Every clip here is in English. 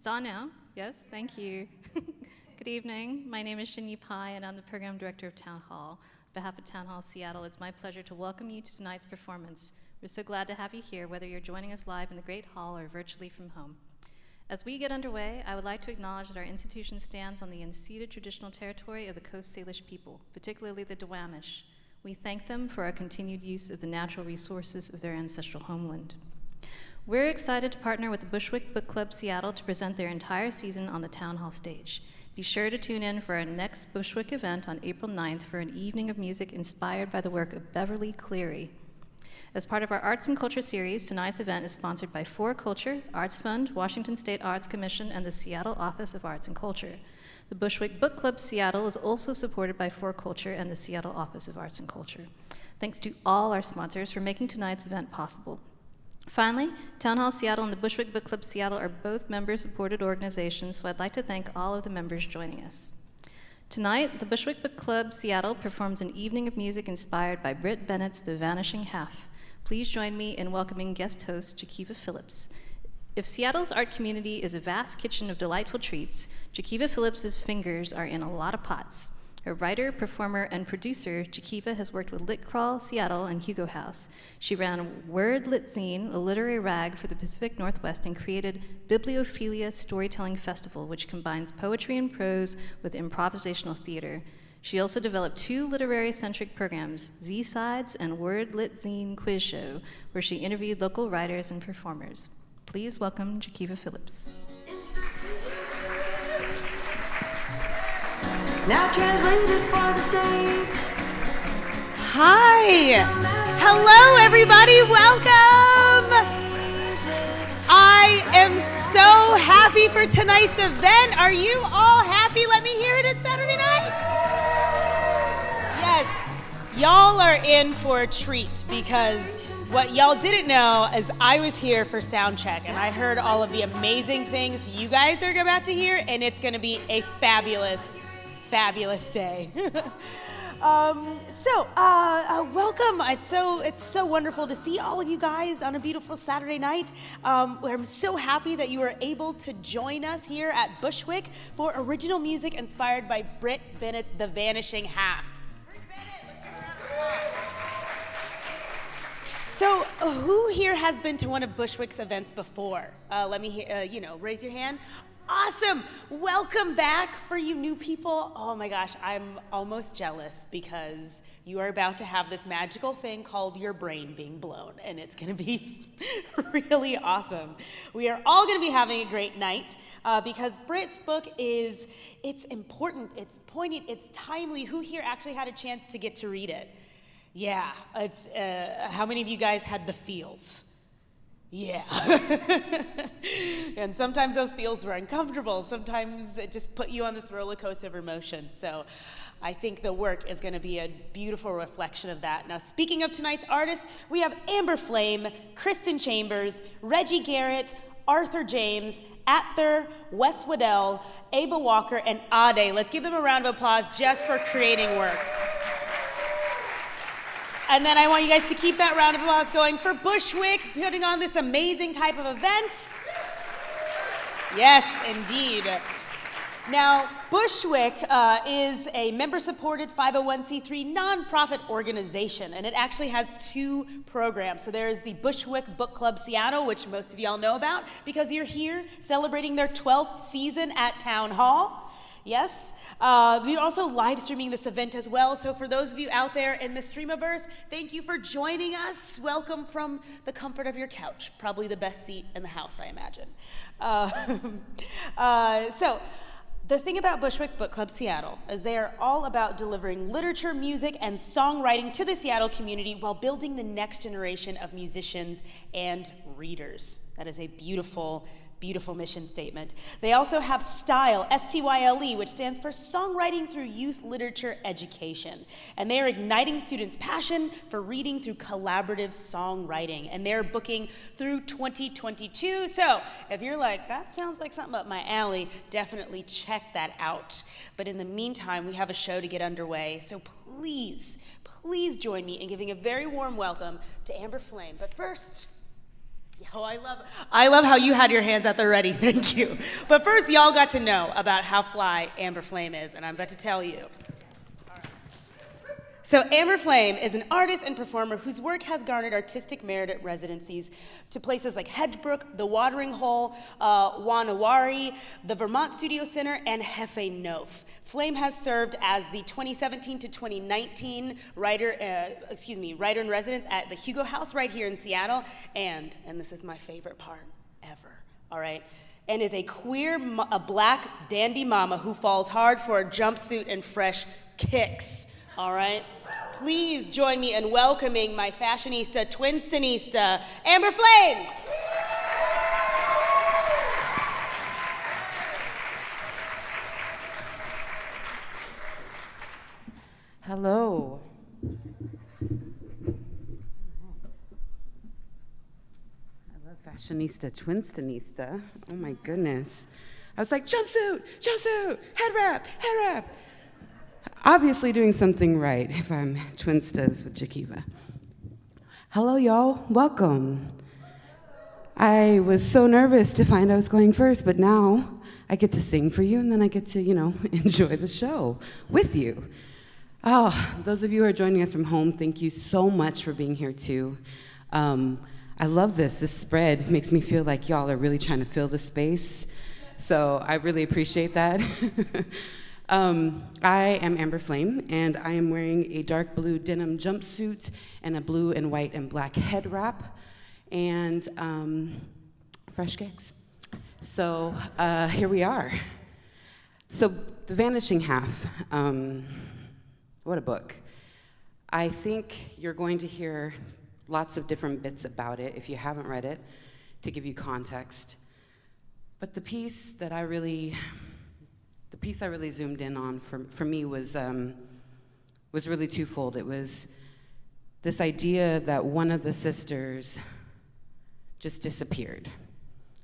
on now. Yes, thank you. Good evening. My name is Shinyi Pai, and I'm the Program Director of Town Hall. On behalf of Town Hall Seattle, it's my pleasure to welcome you to tonight's performance. We're so glad to have you here, whether you're joining us live in the Great Hall or virtually from home. As we get underway, I would like to acknowledge that our institution stands on the unceded traditional territory of the Coast Salish people, particularly the Duwamish. We thank them for our continued use of the natural resources of their ancestral homeland. We're excited to partner with the Bushwick Book Club Seattle to present their entire season on the Town Hall stage. Be sure to tune in for our next Bushwick event on April 9th for an evening of music inspired by the work of Beverly Cleary. As part of our Arts and Culture series, tonight's event is sponsored by For Culture, Arts Fund, Washington State Arts Commission, and the Seattle Office of Arts and Culture. The Bushwick Book Club Seattle is also supported by For Culture and the Seattle Office of Arts and Culture. Thanks to all our sponsors for making tonight's event possible. Finally, Town Hall Seattle and the Bushwick Book Club Seattle are both member-supported organizations, so I'd like to thank all of the members joining us. Tonight, the Bushwick Book Club Seattle performs an evening of music inspired by Brit Bennett's The Vanishing Half. Please join me in welcoming guest host Jakiva Phillips. If Seattle's art community is a vast kitchen of delightful treats, Jakiva Phillips's fingers are in a lot of pots. A writer, performer, and producer, Jakiva has worked with Lit Crawl Seattle and Hugo House. She ran Word Lit Zine, a literary rag for the Pacific Northwest, and created Bibliophilia Storytelling Festival, which combines poetry and prose with improvisational theater. She also developed 2 literary-centric programs, Z-Sides and Word Lit Zine Quiz Show, where she interviewed local writers and performers. Please welcome Jakiva Phillips. Now translated for the stage. Hi. Hello, everybody. Welcome. I am so happy for tonight's event. Are you all happy? Let me hear it. It's Saturday night. Yes. Y'all are in for a treat because what y'all didn't know is I was here for sound check and I heard all of the amazing things you guys are about to hear, and it's going to be a fabulous day. Welcome. It's so wonderful to see all of you guys on a beautiful Saturday night. I'm so happy that you were able to join us here at Bushwick for original music inspired by Brit Bennett's The Vanishing Half. Brit Bennett, So, who here has been to one of Bushwick's events before? Let me hear, raise your hand. Awesome! Welcome back for you new people. Oh my gosh, I'm almost jealous because you are about to have this magical thing called your brain being blown, and it's gonna be really awesome. We are all gonna be having a great night because Brit's book it's important, it's poignant, it's timely. Who here actually had a chance to get to read it? Yeah, it's, how many of you guys had the feels? Yeah. And sometimes those feels were uncomfortable. Sometimes it just put you on this roller coaster of emotions. So I think the work is going to be a beautiful reflection of that. Now, speaking of tonight's artists, we have Amber Flame, Kristin Chambers, Reggie Garrett, Arthur James, ATHR, Wes Weddell, Eva Walker, and Ade. Let's give them a round of applause just for creating work. And then I want you guys to keep that round of applause going for Bushwick, putting on this amazing type of event. Yes, indeed. Now, Bushwick is a member-supported 501c3 nonprofit organization, and it actually has 2 programs. So there's the Bushwick Book Club Seattle, which most of y'all know about because you're here celebrating their 12th season at Town Hall. Yes, we're also live streaming this event as well. So for those of you out there in the Streamiverse, thank you for joining us. Welcome from the comfort of your couch, probably the best seat in the house, I imagine. So the thing about Bushwick Book Club Seattle is they are all about delivering literature, music, and songwriting to the Seattle community while building the next generation of musicians and readers. That is a beautiful mission statement. They also have STYLE, S-T-Y-L-E, which stands for Songwriting Through Youth Literature Education. And they are igniting students' passion for reading through collaborative songwriting. And they're booking through 2022. So if you're like, that sounds like something up my alley, definitely check that out. But in the meantime, we have a show to get underway. So please join me in giving a very warm welcome to Amber Flame. But first, Oh, I love how you had your hands at the ready. Thank you. But first, y'all got to know about how fly Amber Flame is, and I'm about to tell you. So Amber Flame is an artist and performer whose work has garnered artistic merit at residencies to places like Hedgebrook, The Watering Hole, Wanawari, the Vermont Studio Center, and Hefe Nof. Flame has served as the 2017 to 2019 writer in residence at the Hugo House right here in Seattle, and this is my favorite part ever, all right, and is a a black dandy mama who falls hard for a jumpsuit and fresh kicks, all right? Please join me in welcoming my fashionista, Twinstonista, Amber Flame. Hello. I love fashionista, Twinstonista. Oh my goodness. I was like, jumpsuit, jumpsuit, head wrap. Obviously doing something right if I'm Twinstas with Jakiva. Hello, y'all. Welcome. I was so nervous to find I was going first, but now I get to sing for you, and then I get to, enjoy the show with you. Oh, those of you who are joining us from home, thank you so much for being here, too. I love this. This spread makes me feel like y'all are really trying to fill the space, so I really appreciate that. I am Amber Flame, and I am wearing a dark blue denim jumpsuit and a blue and white and black head wrap, and fresh kicks. So here we are. So The Vanishing Half, what a book. I think you're going to hear lots of different bits about it if you haven't read it, to give you context. But the piece I really zoomed in on for me was really twofold. It was this idea that one of the sisters just disappeared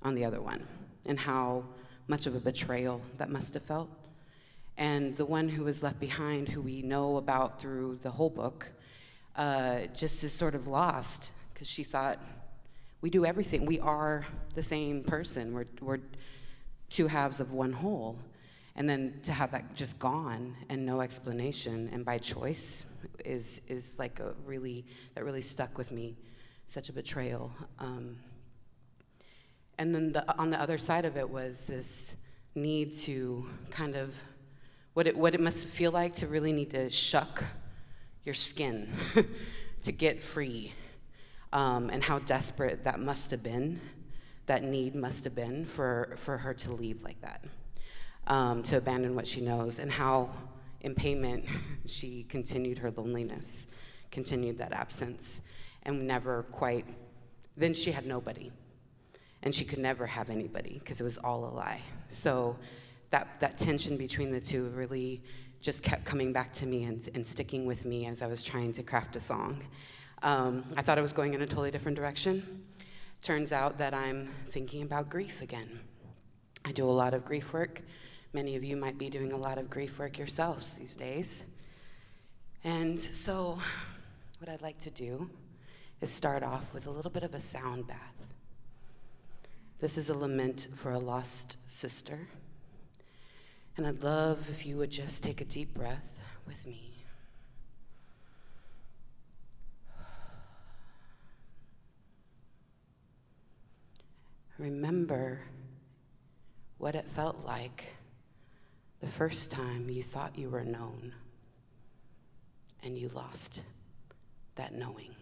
on the other one, and how much of a betrayal that must have felt. And the one who was left behind, who we know about through the whole book, just is sort of lost, because she thought, we do everything. We are the same person. We're two halves of one whole. And then to have that just gone and no explanation and by choice is like that really stuck with me. Such a betrayal. And then on the other side of it was this need to kind of, what it must feel like to really need to shuck your skin to get free, and how desperate that must have been, that need must have been for her to leave like that. To abandon what she knows, and how in payment she continued her loneliness, continued that absence, and never quite, then she had nobody, and she could never have anybody because it was all a lie. So that tension between the two really just kept coming back to me and sticking with me as I was trying to craft a song. I thought I was going in a totally different direction. Turns out that I'm thinking about grief again. I do a lot of grief work. Many of you might be doing a lot of grief work yourselves these days. And so what I'd like to do is start off with a little bit of a sound bath. This is a lament for a lost sister. And I'd love if you would just take a deep breath with me. Remember what it felt like the first time you thought you were known and you lost that knowing.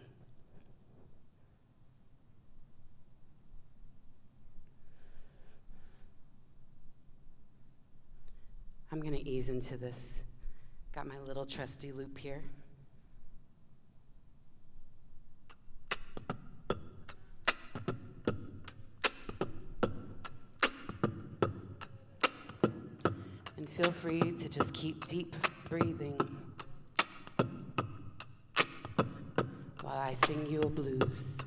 I'm going to ease into this. Got my little trusty loop here. And feel free to just keep deep breathing while I sing you a blues.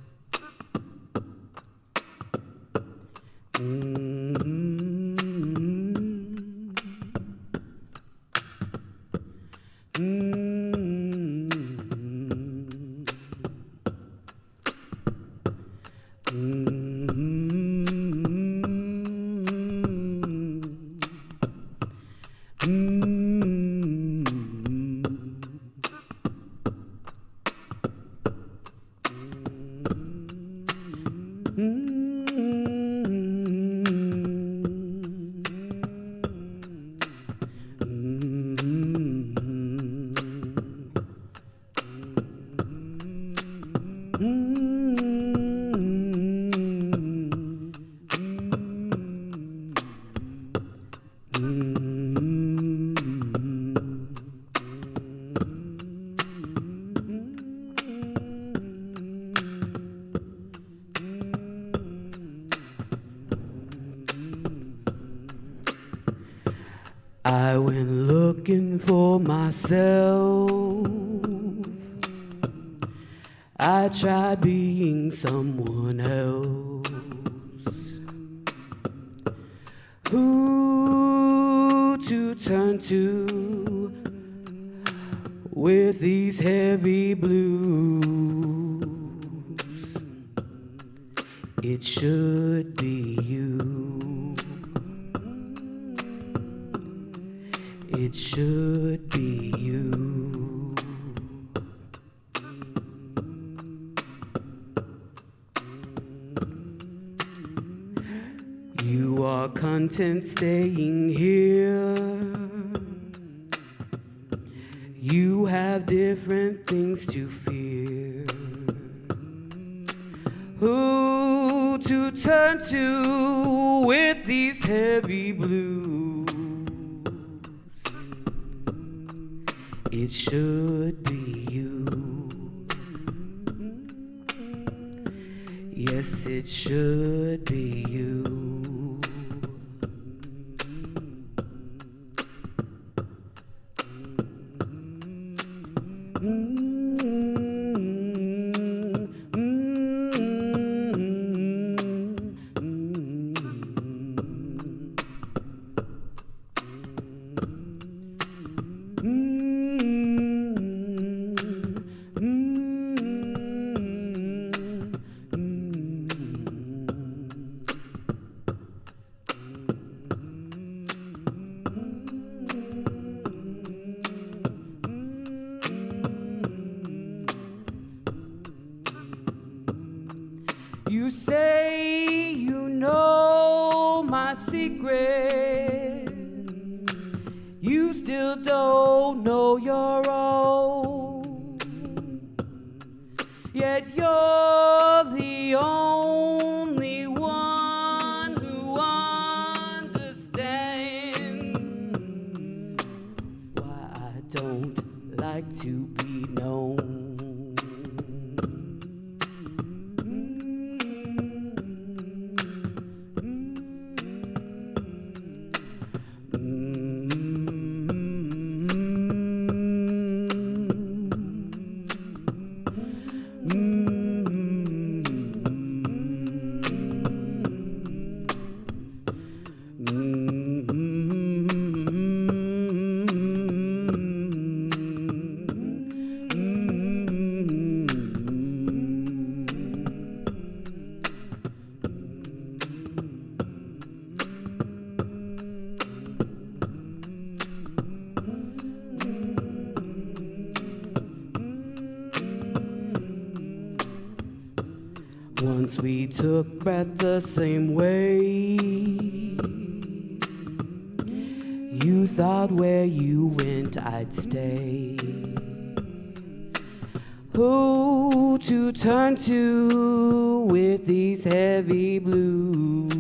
I went looking for myself. I tried being someone else. Who to turn to with these heavy blues? It should be you. It should be you. You are content staying here. You have different things to fear. Who to turn to with these heavy blues? It should be you. Yes, it should be you. You say you know my secret. You still don't know your own. Yet you're the only one who understands why I don't like to be known. Once we took breath the same way. You thought where you went I'd stay. Who to turn to with these heavy blues?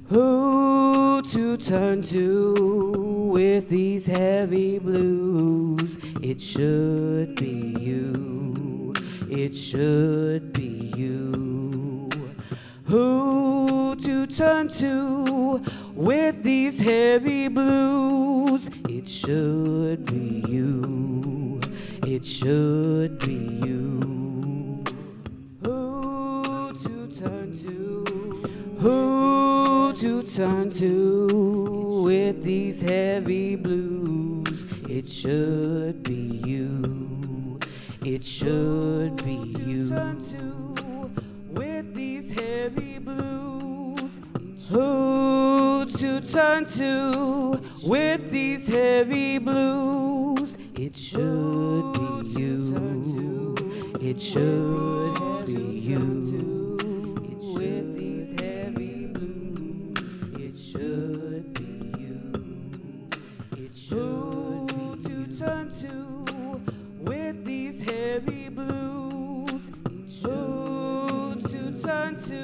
Who to turn to with these heavy blues? It should be you. It should be you. Who to turn to with these heavy blues? It should be you. It should be you. Who to turn to? Who to turn to with these heavy blues? It should be be you. It should be you. With these heavy blues, who to turn to with these heavy blues? It should be you. It should be you. With these heavy blues, it should be you. It should be to turn to with these heavy blues. Who to turn to?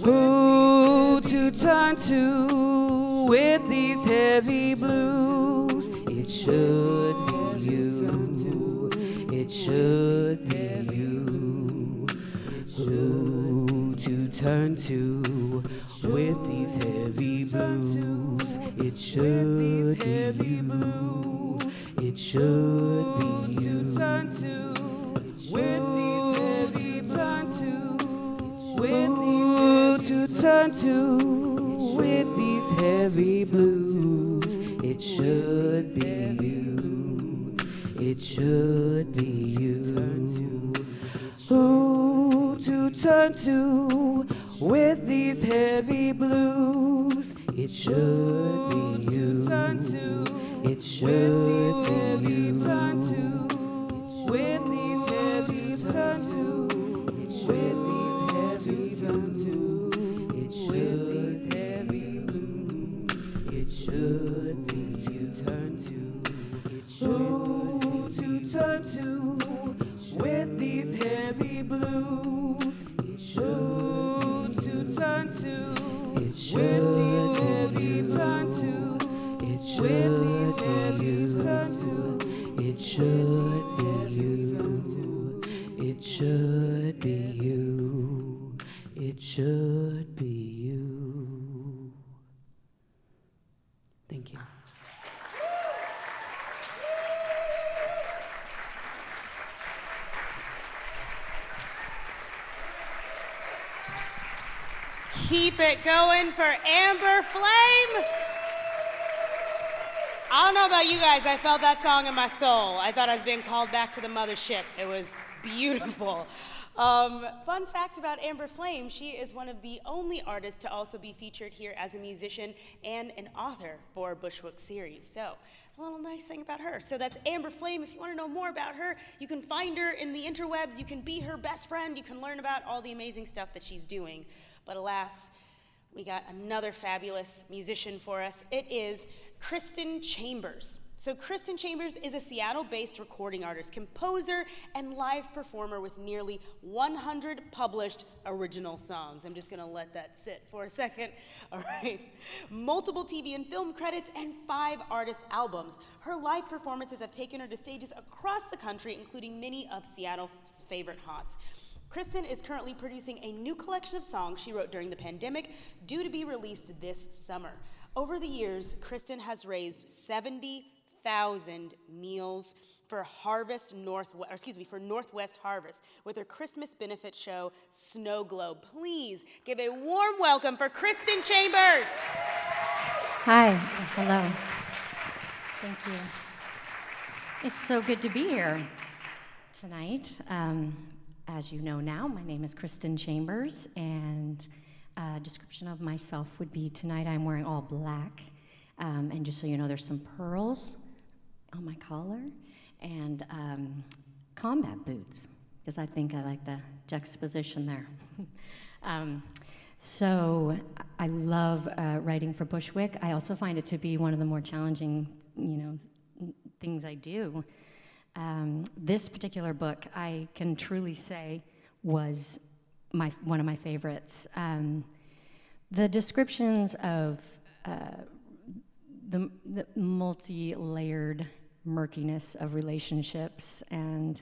Who to turn to with these heavy blues? It should be you. It should be you. Who to turn to with these heavy blues? It should be you. It should be you. With these heavy blues, with these to turn to with these heavy blues. It should be you. It should be you. Who to turn to with these heavy blues? It should be you. It should be you. With these heavy blues, with these heavy blues, it should heavy blues. It should be you. Turn to. It should to turn to with these heavy blues. It should to turn to. It should heavy turn to. It should heavy turn to. It should be you. It should be you. It should be you. Thank you. Keep it going for Amber Flame. I don't know about you guys, I felt that song in my soul. I thought I was being called back to the mothership. It was beautiful. Fun fact about Amber Flame, she is one of the only artists to also be featured here as a musician and an author for Bushwick series. So, a little nice thing about her. So that's Amber Flame. If you want to know more about her, you can find her in the interwebs. You can be her best friend. You can learn about all the amazing stuff that she's doing. But alas, we got another fabulous musician for us. It is Kristin Chambers. So Kristin Chambers is a Seattle-based recording artist, composer, and live performer with nearly 100 published original songs. I'm just gonna let that sit for a second. All right. Multiple TV and film credits and 5 artist albums. Her live performances have taken her to stages across the country, including many of Seattle's favorite hots. Kristin is currently producing a new collection of songs she wrote during the pandemic, due to be released this summer. Over the years, Kristin has raised 70,000 meals for for Northwest Harvest with her Christmas benefit show, Snow Globe. Please give a warm welcome for Kristin Chambers. Hi, hello. Thank you. It's so good to be here tonight. As you know now, my name is Kristin Chambers, and a description of myself would be tonight I'm wearing all black, and just so you know, there's some pearls on my collar, and combat boots, because I think I like the juxtaposition there. So I love writing for Bushwick. I also find it to be one of the more challenging, things I do. This particular book, I can truly say, was one of my favorites. The descriptions of the multi-layered murkiness of relationships and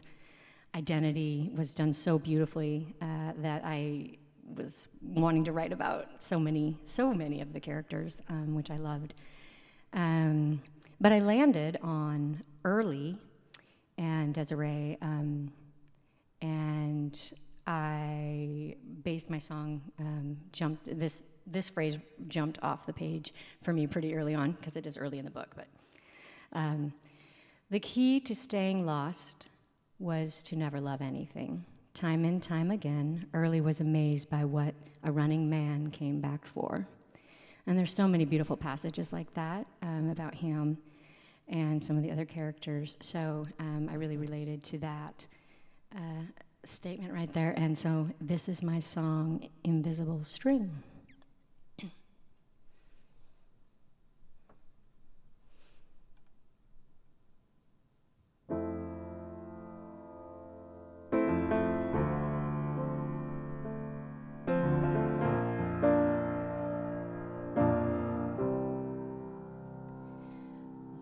identity was done so beautifully that I was wanting to write about so many of the characters, which I loved. But I landed on Early and Desiree, and I based my song, this phrase jumped off the page for me pretty early on, because it is early in the book, The key to staying lost was to never love anything. Time and time again, Early was amazed by what a running man came back for. And there's so many beautiful passages like that about him and some of the other characters. So I really related to that statement right there. And so this is my song, Invisible String.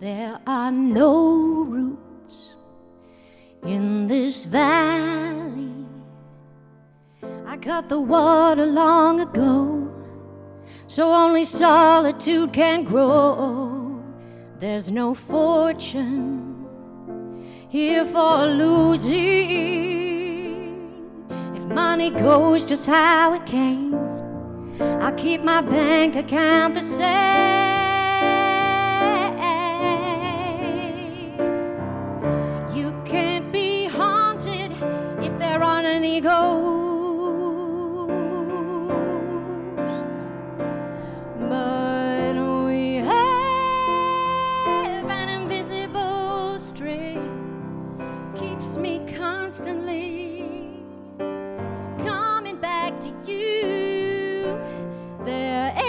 There are no roots in this valley. I cut the water long ago, so only solitude can grow. There's no fortune here for losing. If money goes just how it came, I'll keep my bank account the same. You can't be haunted if there aren't any ghosts. But we have an invisible string, keeps me constantly coming back to you. There is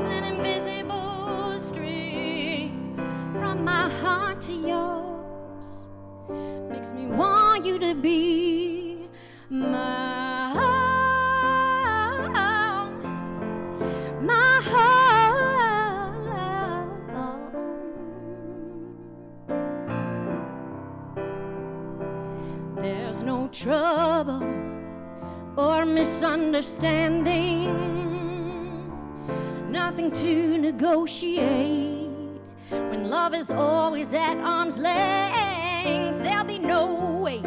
an invisible string from my heart to yours, makes me want you to be my home, my home. There's no trouble or misunderstanding, nothing to negotiate when love is always at arm's length. There'll be no weight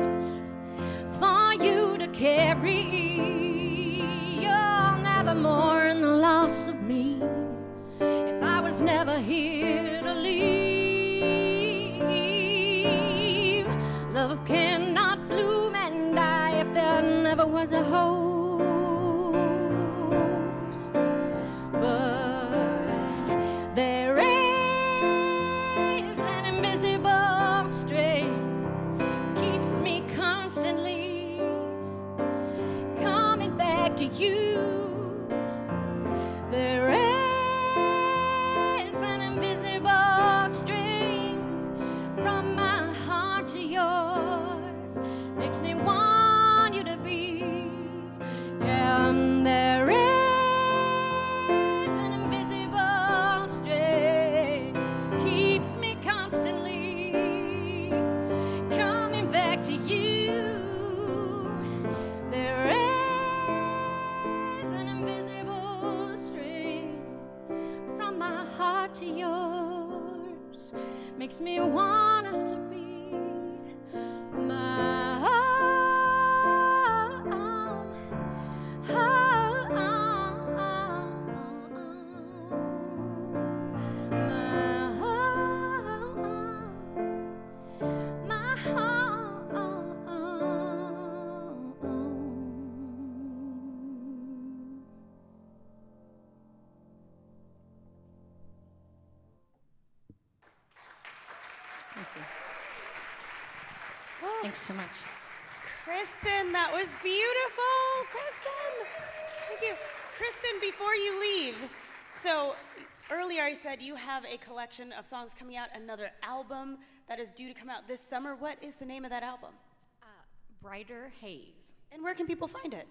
for you to carry. You'll never mourn the loss of me if I was never here to leave. Love cannot bloom and die if there never was a host. But there is an invisible string, keeps me constantly coming back to you. There is an invisible string from my heart to yours, makes me want you to be. And there is an invisible string, keeps me constantly coming back to you. There is an invisible string from my heart to yours, makes me want us to be my home, home, my home, my home. Thanks so much. Kristin, that was beautiful. Kristin, thank you. Kristin, before you leave, so earlier I said you have a collection of songs coming out, another album that is due to come out this summer. What is the name of that album? Brighter Haze, And where can people find it?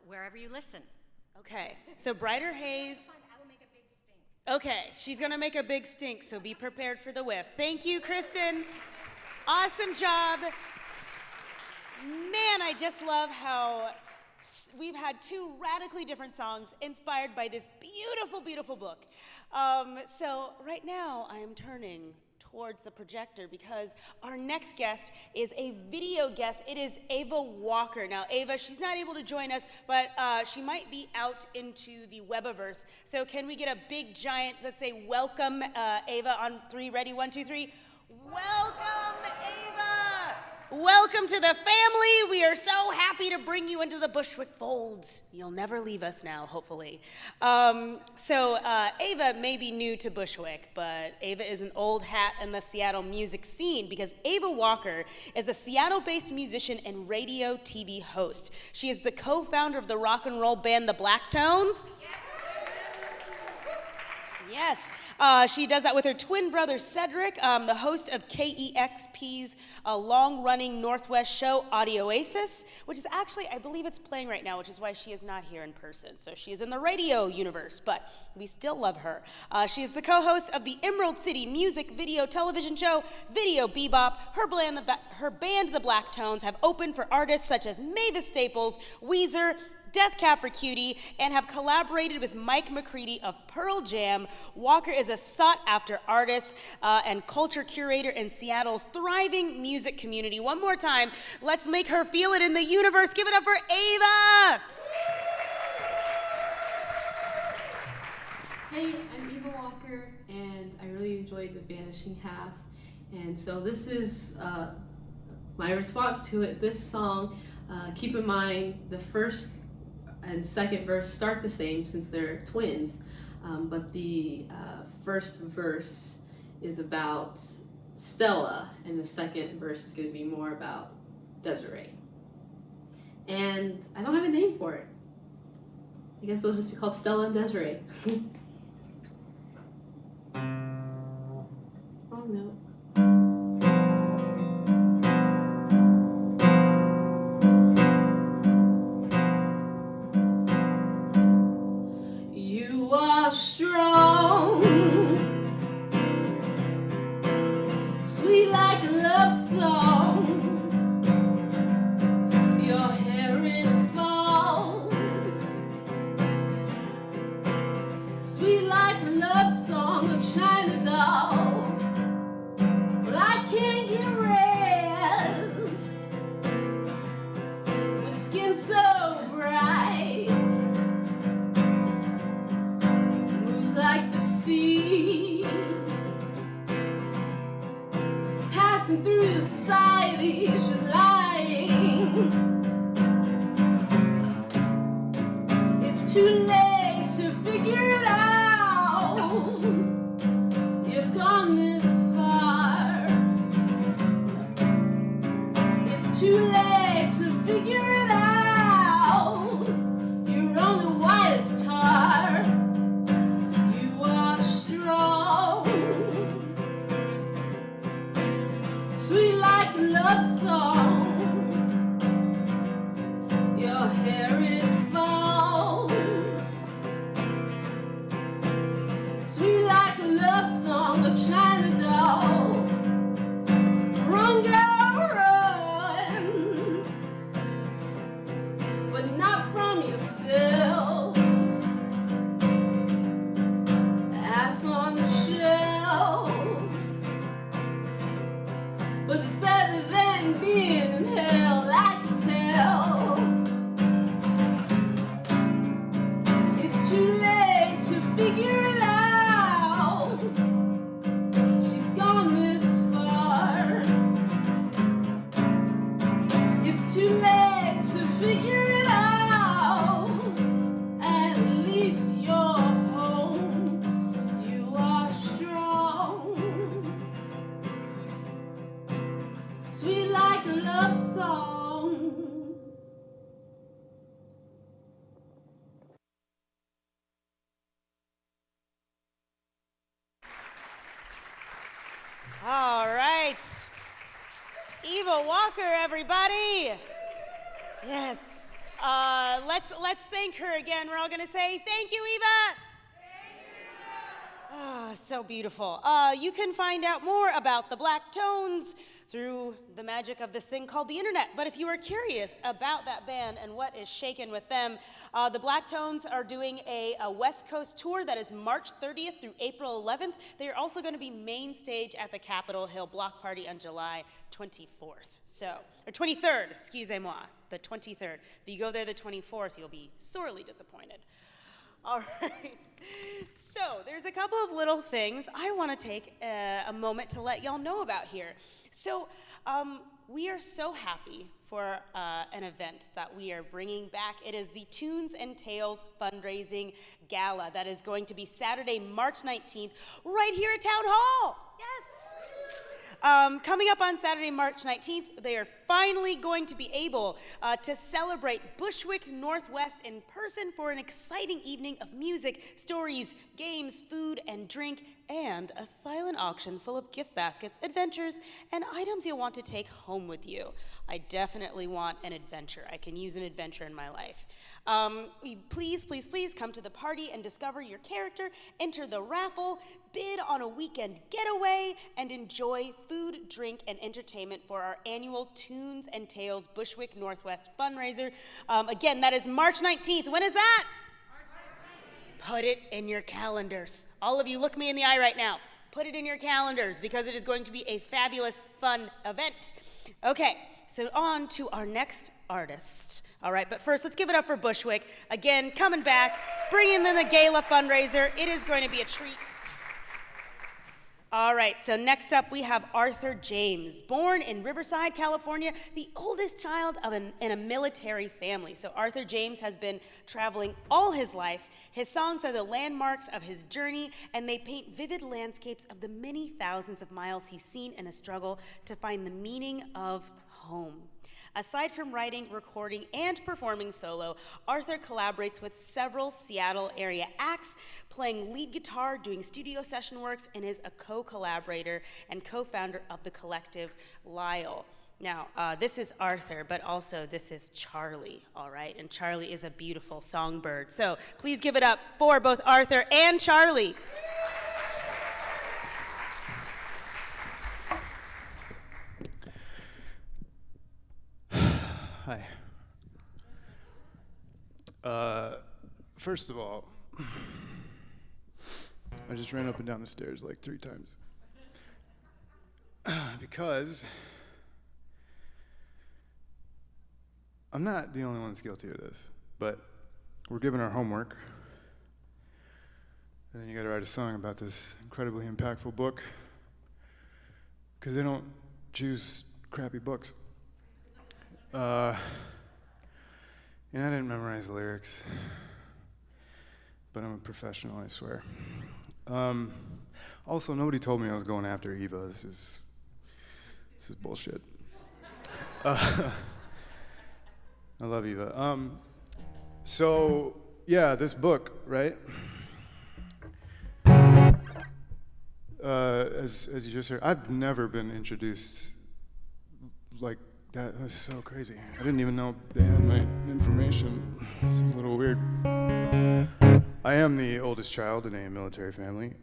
wherever you listen. Okay, so Brighter Haze. I will make a big stink. Okay, she's gonna make a big stink, so be prepared for the whiff. Thank you, Kristin. Awesome job. Man, I just love how we've had two radically different songs inspired by this beautiful, beautiful book. So right now, I am turning towards the projector because our next guest is a video guest. It is Eva Walker. Now, Eva, she's not able to join us, but she might be out into the Webiverse. So can we get a big, giant, let's say, welcome, Eva, on 3, ready, 1, 2, 3. Welcome, Eva! Welcome to the family. We are so happy to bring you into the Bushwick fold. You'll never leave us now, hopefully. Eva may be new to Bushwick, but Eva is an old hat in the Seattle music scene because Eva Walker is a Seattle-based musician and radio TV host. She is the co-founder of the rock and roll band The Blacktones. Yes, she does that with her twin brother Cedric, the host of KEXP's long-running Northwest show, Audio Oasis, which is actually, I believe it's playing right now, which is why she is not here in person. So she is in the radio universe, but we still love her. She is the co-host of the Emerald City music video television show, Video Bebop. Her band, The Blacktones, have opened for artists such as Mavis Staples, Weezer, Death Cab for Cutie, and have collaborated with Mike McCready of Pearl Jam. Walker is a sought-after artist and culture curator in Seattle's thriving music community. One more time, let's make her feel it in the universe. Give it up for Eva! Hey, I'm Eva Walker, and I really enjoyed the Vanishing Half. And so this is my response to it. This song, keep in mind the first and second verse start the same since they're twins, but the first verse is about Stella, and the second verse is going to be more about Desiree. And I don't have a name for it. I guess they'll just be called Stella and Desiree. Oh no. Strong, sweet like a love song. Your hair it falls, sweet like a love song, a China doll. But I can't get rest with skin so bright. Like the sea, passing through society, she's lying. It's too late to figure it out. You've gone this far. It's too late to figure it out. You're on the whitest tar. Sweet like a love song. Your hair it falls, sweet like a love song, a China doll. Run, girl, run, but not from yourself. Ass on the shelf. But it's better than being in hell, I can tell. It's too late to figure it out. She's gone this far. It's too late to figure it out. At least you're home. You are strong. Sweet like a love song. All right. Eva Walker, everybody. Yes. Let's thank her again. We're all going to say, thank you, Eva. Thank you, Eva. So beautiful. You can find out more about the Black Tones through the magic of this thing called the internet. But if you are curious about that band and what is shaking with them, the Black Tones are doing a West Coast tour that is March 30th through April 11th. They are also going to be main stage at the Capitol Hill Block Party on July 24th. Or 23rd, excusez-moi, the 23rd. If you go there the 24th, you'll be sorely disappointed. All right, so there's a couple of little things I want to take a moment to let y'all know about here. So we are so happy for an event that we are bringing back. It is the Tunes and Tales Fundraising Gala that is going to be Saturday, March 19th, right here at Town Hall. Yes. Coming up on Saturday, March 19th, they are finally going to be able to celebrate Bushwick Northwest in person for an exciting evening of music, stories, games, food, and drink, and a silent auction full of gift baskets, adventures, and items you'll want to take home with you. I definitely want an adventure. I can use an adventure in my life. Please, please, please come to the party and discover your character, enter the raffle, bid on a weekend getaway, and enjoy food, drink, and entertainment for our annual Tunes and Tales Bushwick Northwest fundraiser. Again, that is March 19th. When is that? March 19th. Put it in your calendars. All of you, look me in the eye right now. Put it in your calendars because it is going to be a fabulous, fun event. Okay, so on to our next artist. All right, but first, let's give it up for Bushwick. Again, coming back, bringing in the gala fundraiser. It is going to be a treat. All right, so next up we have Arthur James, born in Riverside, California, the oldest child in a military family. So Arthur James has been traveling all his life. His songs are the landmarks of his journey, and they paint vivid landscapes of the many thousands of miles he's seen in a struggle to find the meaning of home. Aside from writing, recording, and performing solo, Arthur collaborates with several Seattle area acts, playing lead guitar, doing studio session works, and is a co-collaborator and co-founder of the collective Lyle. Now, this is Arthur, but also this is Charlie, all right? And Charlie is a beautiful songbird. So please give it up for both Arthur and Charlie. Hi. First of all, I just ran up and down the stairs like 3 times. Because I'm not the only one that's guilty of this, but we're given our homework, and then you gotta write a song about this incredibly impactful book, because they don't choose crappy books. And I didn't memorize the lyrics, but I'm a professional, I swear. Also, nobody told me I was going after Eva. This is bullshit. I love Eva. So yeah, this book, right? As you just heard, I've never been introduced like that. Was so crazy. I didn't even know they had my information. It's a little weird. I am the oldest child in a military family.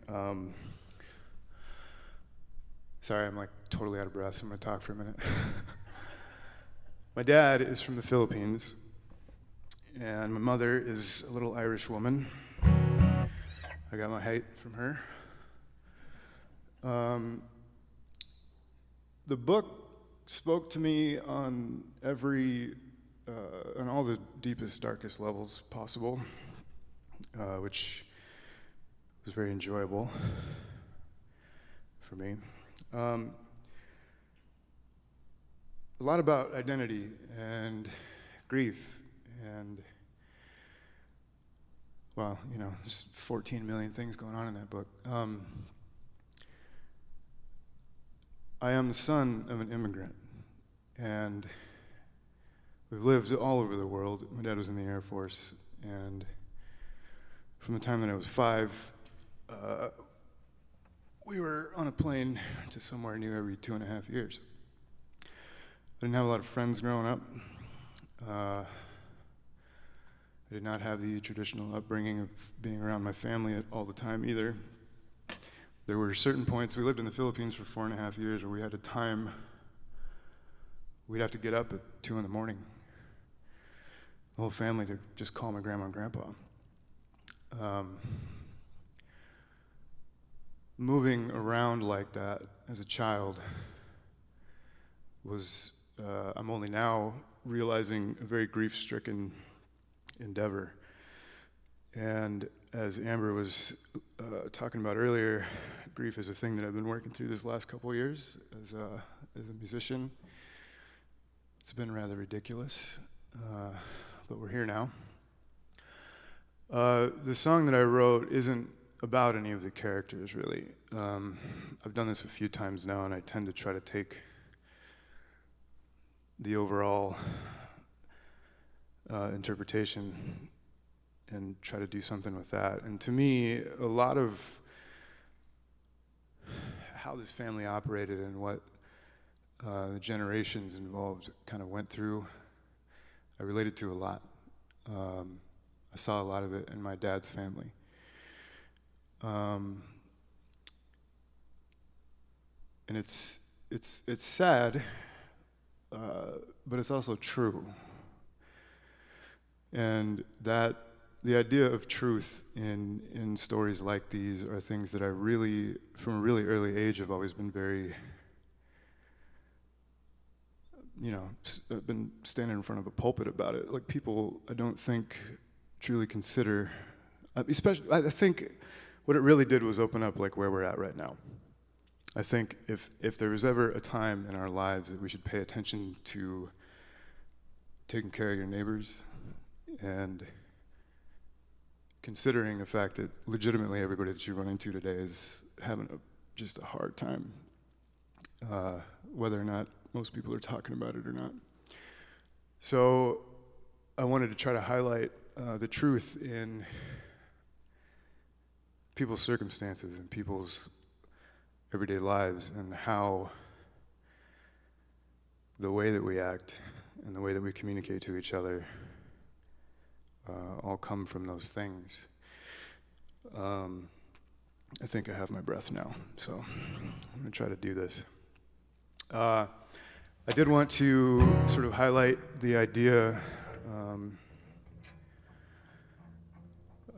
Sorry, I'm like totally out of breath, so I'm gonna talk for a minute. My dad is from the Philippines, and my mother is a little Irish woman. I got my height from her. The book spoke to me on on all the deepest, darkest levels possible, which was very enjoyable for me. A lot about identity and grief and, well, you know, just 14 million things going on in that book. I am the son of an immigrant, and we've lived all over the world. My dad was in the Air Force, and from the time that I was 5, we were on a plane to somewhere new every 2.5 years. I didn't have a lot of friends growing up. I did not have the traditional upbringing of being around my family all the time either. there were certain points, we lived in the Philippines for 4.5 years, where we had a time, we'd have to get up at 2 in the morning, the whole family, to just call my grandma and grandpa. Moving around like that as a child was, I'm only now realizing, a very grief-stricken endeavor. And as Amber was talking about earlier, grief is a thing that I've been working through this last couple of years as a musician. It's been rather ridiculous, but we're here now. The song that I wrote isn't about any of the characters, really. I've done this a few times now, and I tend to try to take the overall interpretation and try to do something with that. And to me, a lot of how this family operated and what the generations involved kind of went through, I related to a lot. I saw a lot of it in my dad's family. And it's sad, but it's also true. And that the idea of truth in stories like these are things that I really, from a really early age, have always been very, I've been standing in front of a pulpit about it. Like, people, I don't think, truly consider, especially, I think what it really did was open up like where we're at right now. I think if there was ever a time in our lives that we should pay attention to taking care of your neighbors and considering the fact that legitimately everybody that you run into today is having just a hard time, whether or not most people are talking about it or not. So I wanted to try to highlight the truth in people's circumstances and people's everyday lives, and how the way that we act and the way that we communicate to each other all come from those things. I think I have my breath now, so I'm going to try to do this. I did want to sort of highlight the idea.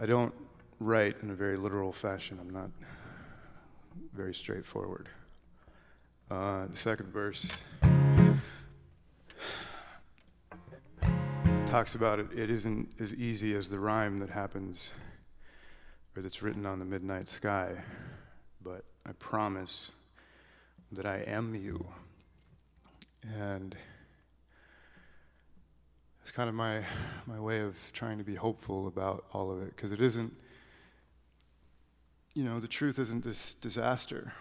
I don't write in a very literal fashion. I'm not very straightforward. The second verse talks about it isn't as easy as the rhyme that happens or that's written on the midnight sky, but I promise that I am you. And it's kind of my way of trying to be hopeful about all of it, because it isn't, the truth isn't this disaster.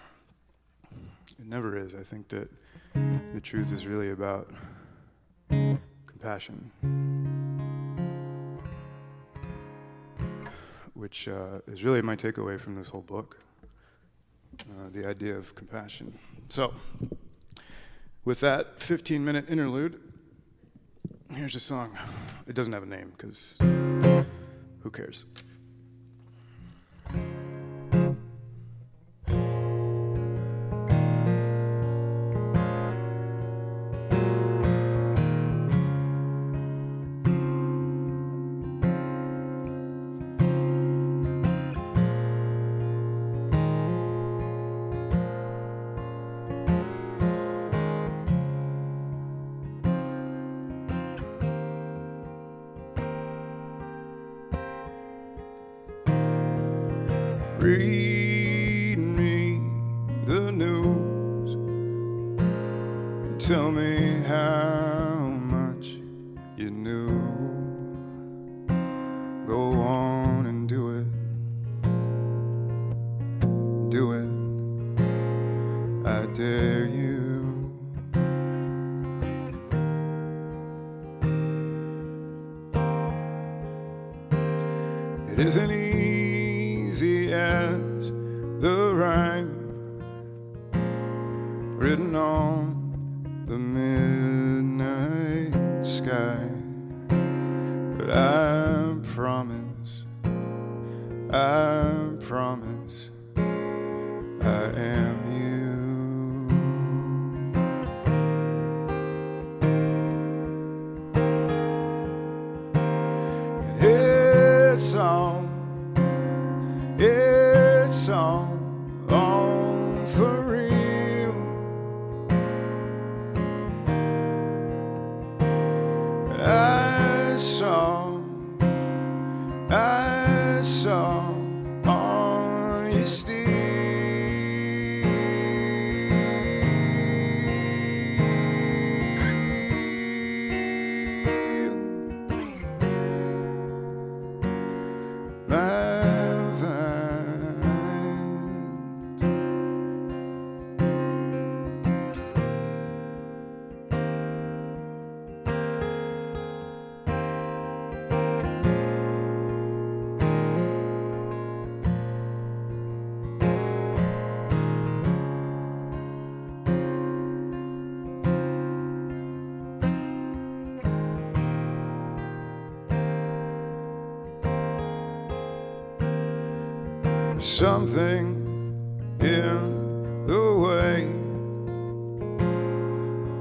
It never is. I think that the truth is really about compassion, which is really my takeaway from this whole book, the idea of compassion. So, with that 15-minute interlude, here's a song. It doesn't have a name, because who cares? Read me the news and tell me how much you knew. Go on and do it. Do it. I dare you. It isn't easy as the rhyme written on the midnight sky, but I promise I am you. And it's on for real. And I saw on your steel. Something in the way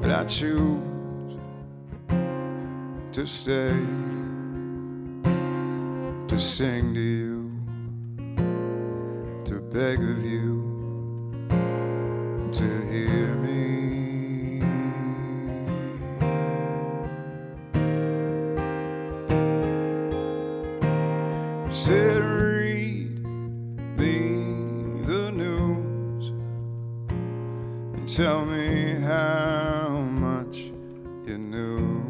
that I choose to stay, to sing to you, to beg of you to hear me. Said read me the news and tell me how much you knew.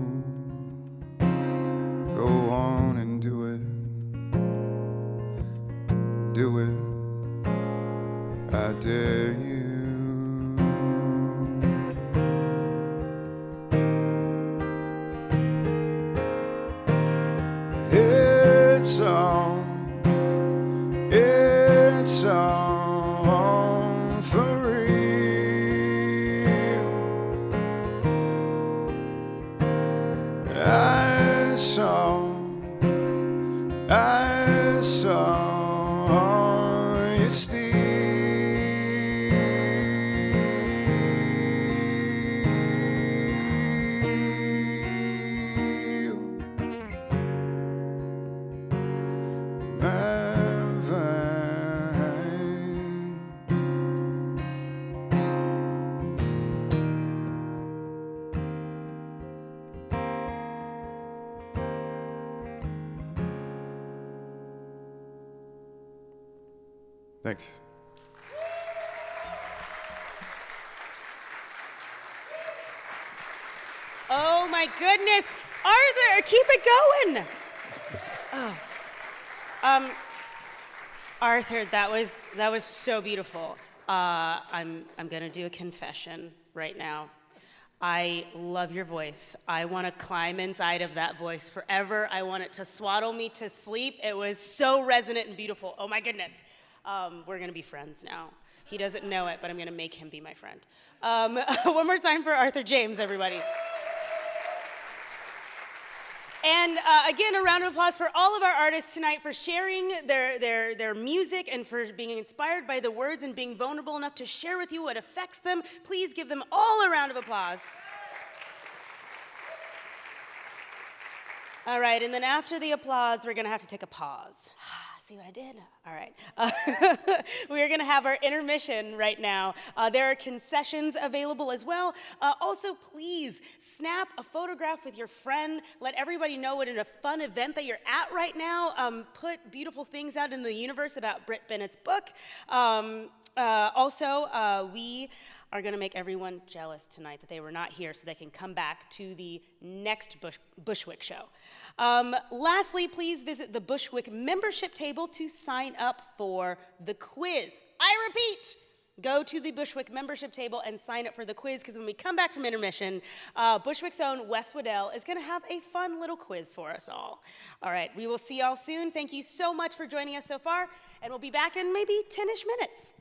Go on and do it, do it, I dare you. It's on for real. I saw you steal. Thanks. Oh my goodness, Arthur, keep it going. Oh, Arthur, that was so beautiful. I'm gonna do a confession right now. I love your voice. I want to climb inside of that voice forever. I want it to swaddle me to sleep. It was so resonant and beautiful. Oh my goodness. We're gonna be friends now. He doesn't know it, but I'm gonna make him be my friend. One more time for Arthur James, everybody. And again, a round of applause for all of our artists tonight for sharing their music and for being inspired by the words and being vulnerable enough to share with you what affects them. Please give them all a round of applause. All right, and then after the applause, we're gonna have to take a pause. See what I did? All right. We are going to have our intermission right now. There are concessions available as well. Also, please snap a photograph with your friend. Let everybody know what a fun event that you're at right now. Put beautiful things out in the universe about Brit Bennett's book. Also, we are going to make everyone jealous tonight that they were not here so they can come back to the next Bushwick show. Lastly, please visit the Bushwick membership table to sign up for the quiz. I repeat, go to the Bushwick membership table and sign up for the quiz, because when we come back from intermission, Bushwick's own Wes Weddell is going to have a fun little quiz for us all. All right, we will see y'all soon. Thank you so much for joining us so far, and we'll be back in maybe 10-ish minutes.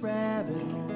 rabbit hole.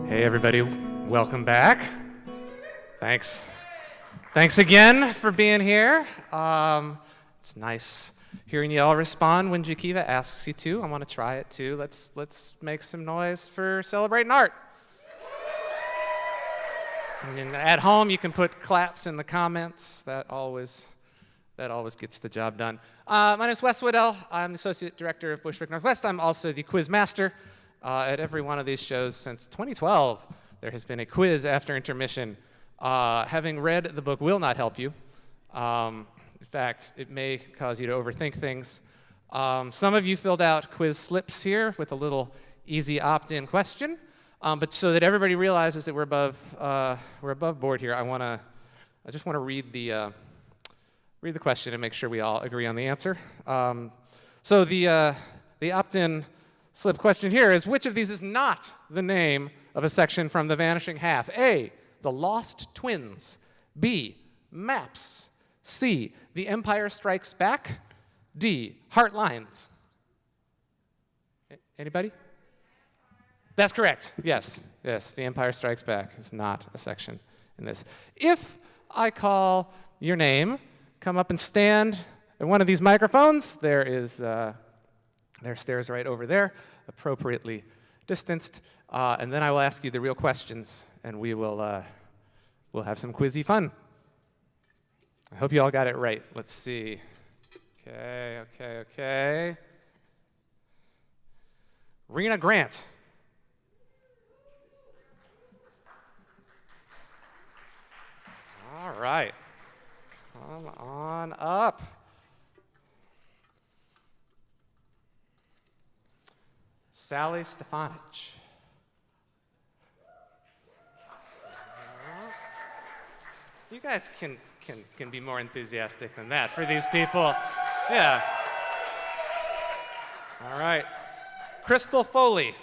Hey everybody, welcome back. Thanks. Thanks again for being here. It's nice hearing you all respond when Jakiva asks you to. I want to try it too. Let's make some noise for celebrating art. And at home, you can put claps in the comments. That always gets the job done. My name is Wes Weddell. I'm the Associate Director of Bushwick Northwest. I'm also the quiz master. At every one of these shows since 2012, there has been a quiz after intermission. Having read the book will not help you. In fact, it may cause you to overthink things. Some of you filled out quiz slips here with a little easy opt-in question. But so that everybody realizes that we're above board here, I just want to read the question and make sure we all agree on the answer. So the opt-in slip question here is, which of these is not the name of a section from The Vanishing Half? A, The Lost Twins. B, Maps. C, The Empire Strikes Back. D, Heartlines. Anybody? That's correct. Yes, The Empire Strikes Back is not a section in this. If I call your name, come up and stand at one of these microphones. There's stairs right over there, appropriately distanced, and then I will ask you the real questions, and we'll have some quizzy fun. I hope you all got it right. Let's see. Okay. Rena Grant. All right. Come on up. Sally Stefanich. You guys can be more enthusiastic than that for these people. Yeah. All right. Crystal Foley.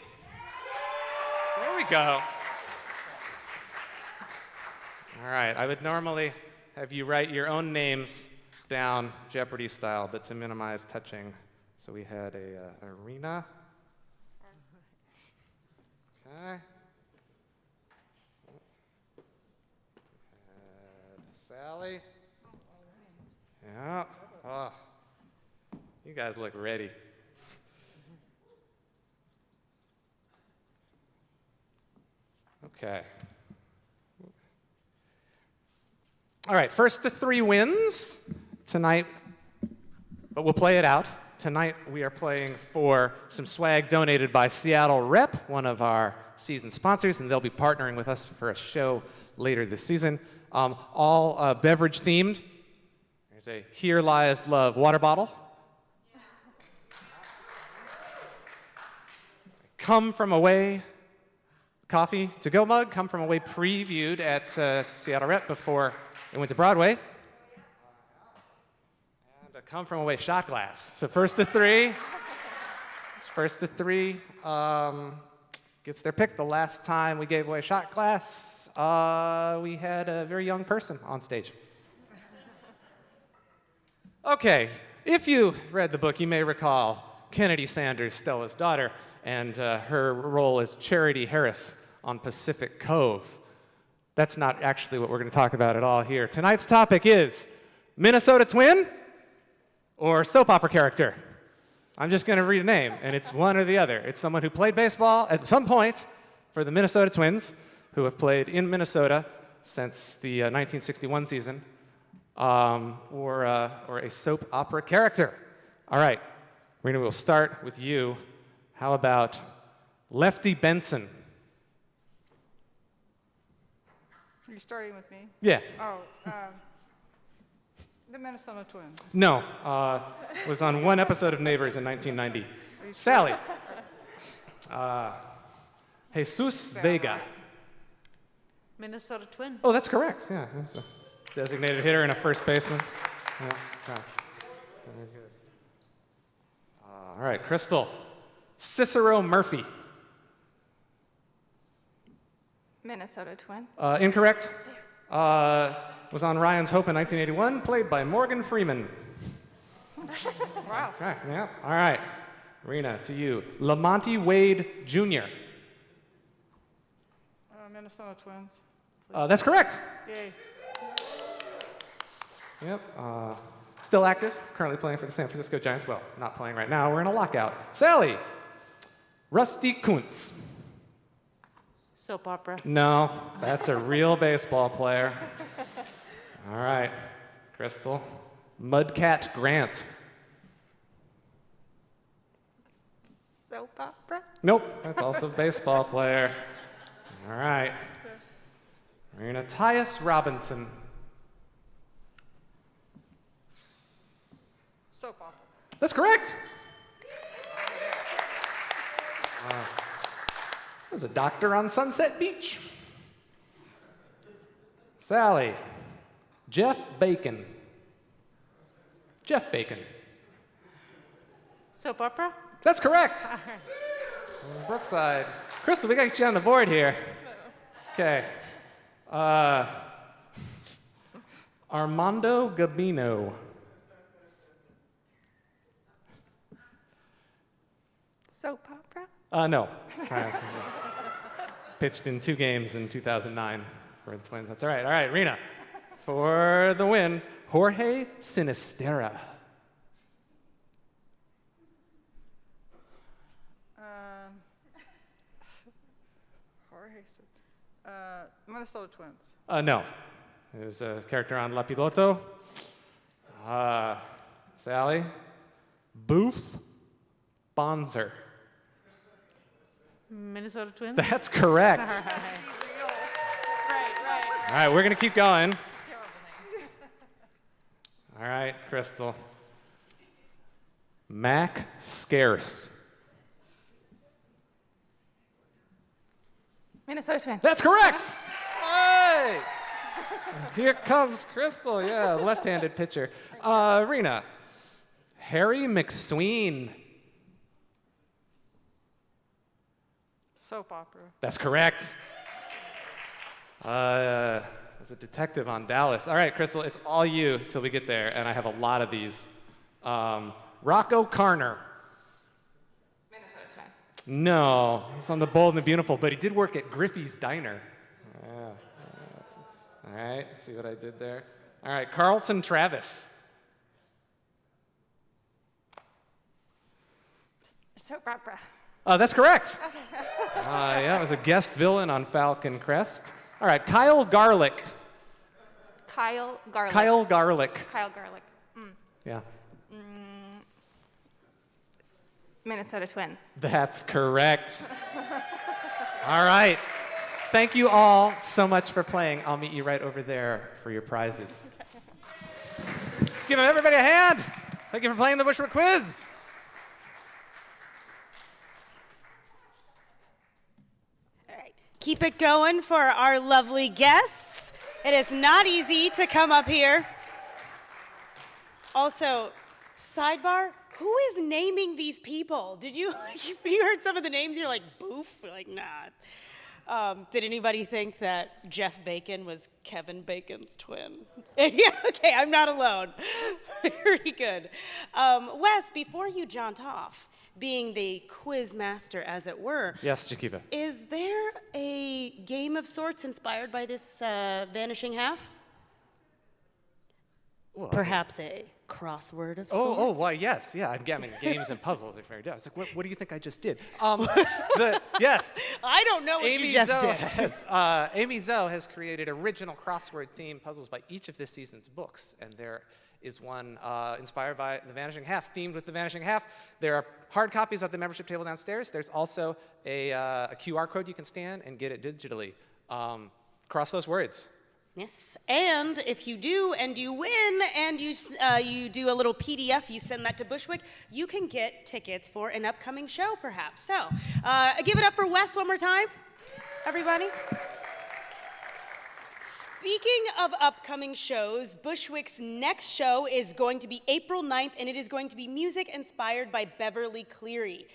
There we go. All right. I would normally have you write your own names down Jeopardy style, but to minimize touching, so we had a Rena. Okay. Sally. Yeah. Oh. You guys look ready. Okay. All right, first to 3 wins tonight, but we'll play it out. Tonight we are playing for some swag donated by Seattle Rep, one of our season sponsors, and they'll be partnering with us for a show later this season. All beverage themed. There's a Here Lies Love water bottle. Come From Away coffee to-go mug. Come From Away previewed at Seattle Rep before it went to Broadway. And a Come From Away shot glass. So first to three gets their pick. The last time we gave away a shot glass, we had a very young person on stage. Okay, if you read the book, you may recall Kennedy Sanders, Stella's daughter, and her role as Charity Harris on Pacific Cove. That's not actually what we're going to talk about at all here. Tonight's topic is Minnesota twin or soap opera character. I'm just going to read a name, and it's one or the other. It's someone who played baseball at some point for the Minnesota Twins, who have played in Minnesota since the 1961 season, or a soap opera character. All right, Rena, we'll start with you. How about Lefty Benson? Are you starting with me? Yeah. Oh, the Minnesota Twins. No, was on one episode of Neighbors in 1990. Sally. Jesus Vega. Minnesota Twin. Oh, that's correct. Yeah, that's a designated hitter and a first baseman. Yeah, okay. Very good. All right, Crystal. Cicero Murphy. Minnesota Twin. Incorrect. Was on Ryan's Hope in 1981, played by Morgan Freeman. Wow. Okay, yeah. All right. Rena, to you. Lamonte Wade Jr. Minnesota Twins. That's correct. Yay. Yep. Still active, currently playing for the San Francisco Giants. Well, not playing right now. We're in a lockout. Sally. Rusty Kuntz. Soap opera. No, that's a real baseball player. All right. Crystal. Mudcat Grant. Soap opera. Nope, that's also a baseball player. All right. Marina Tyus Robinson. Soap opera. That's correct. There's a doctor on Sunset Beach. Sally. Jeff Bacon. Jeff Bacon. Soap opera? That's correct. Brookside. Crystal, we got to get you on the board here. Okay. Armando Gabino. Soap opera. No. Pitched in 2 games in 2009 for the Twins. That's all right. All right, Rena. For the win, Jorge Sinistera. Minnesota Twins. No. It was a character on La Piloto. Sally. Booth Bonzer. Minnesota Twins. That's correct. Right. All right, we're going to keep going. All right, Crystal. Mac Scarce. Minnesota Twins. That's correct. Hey! Here comes Crystal. Yeah, left-handed pitcher. Rena. Harry McSween. Soap opera. That's correct. Was a detective on Dallas. All right, Crystal, it's all you till we get there, and I have a lot of these. Rocco Carner. Minnesota Twin. No, he's on The Bold and the Beautiful, but he did work at Griffey's Diner. Yeah, all right, let's see what I did there. All right, Carlton Travis. Soap opera. That's correct. Yeah, it was a guest villain on Falcon Crest. All right, Kyle Garlick. Kyle Garlick. Kyle Garlick. Kyle Garlick. Yeah. Minnesota Twin. That's correct. All right. Thank you all so much for playing. I'll meet you right over there for your prizes. Let's give everybody a hand. Thank you for playing the Bushwick Quiz. keep it going for our lovely guests. It is not easy to come up here. Also, sidebar, who is naming these people? Did you, when you heard some of the names, you're like, boof? You're like, nah. Did anybody think that Jeff Bacon was Kevin Bacon's twin? Yeah, okay, I'm not alone. Very good. Wes, before you jaunt off, being the quiz master, as it were. Yes, Jakiva. Is there a game of sorts inspired by this Vanishing Half? Well, Perhaps a crossword of sorts? Oh, why, yes, yeah. I mean, games and puzzles are very good. I was like, what do you think I just did? Yes. I don't know what you just did. Amy Zoe has created original crossword-themed puzzles by each of this season's books, and there is one inspired by The Vanishing Half, themed with The Vanishing Half. There are hard copies at the membership table downstairs. There's also a QR code you can scan and get it digitally. Cross those words. Yes, and if you do and you win and you do a little PDF, you send that to Bushwick, you can get tickets for an upcoming show, perhaps. So, give it up for Wes one more time, everybody. Speaking of upcoming shows, Bushwick's next show is going to be April 9th, and it is going to be music inspired by Beverly Cleary.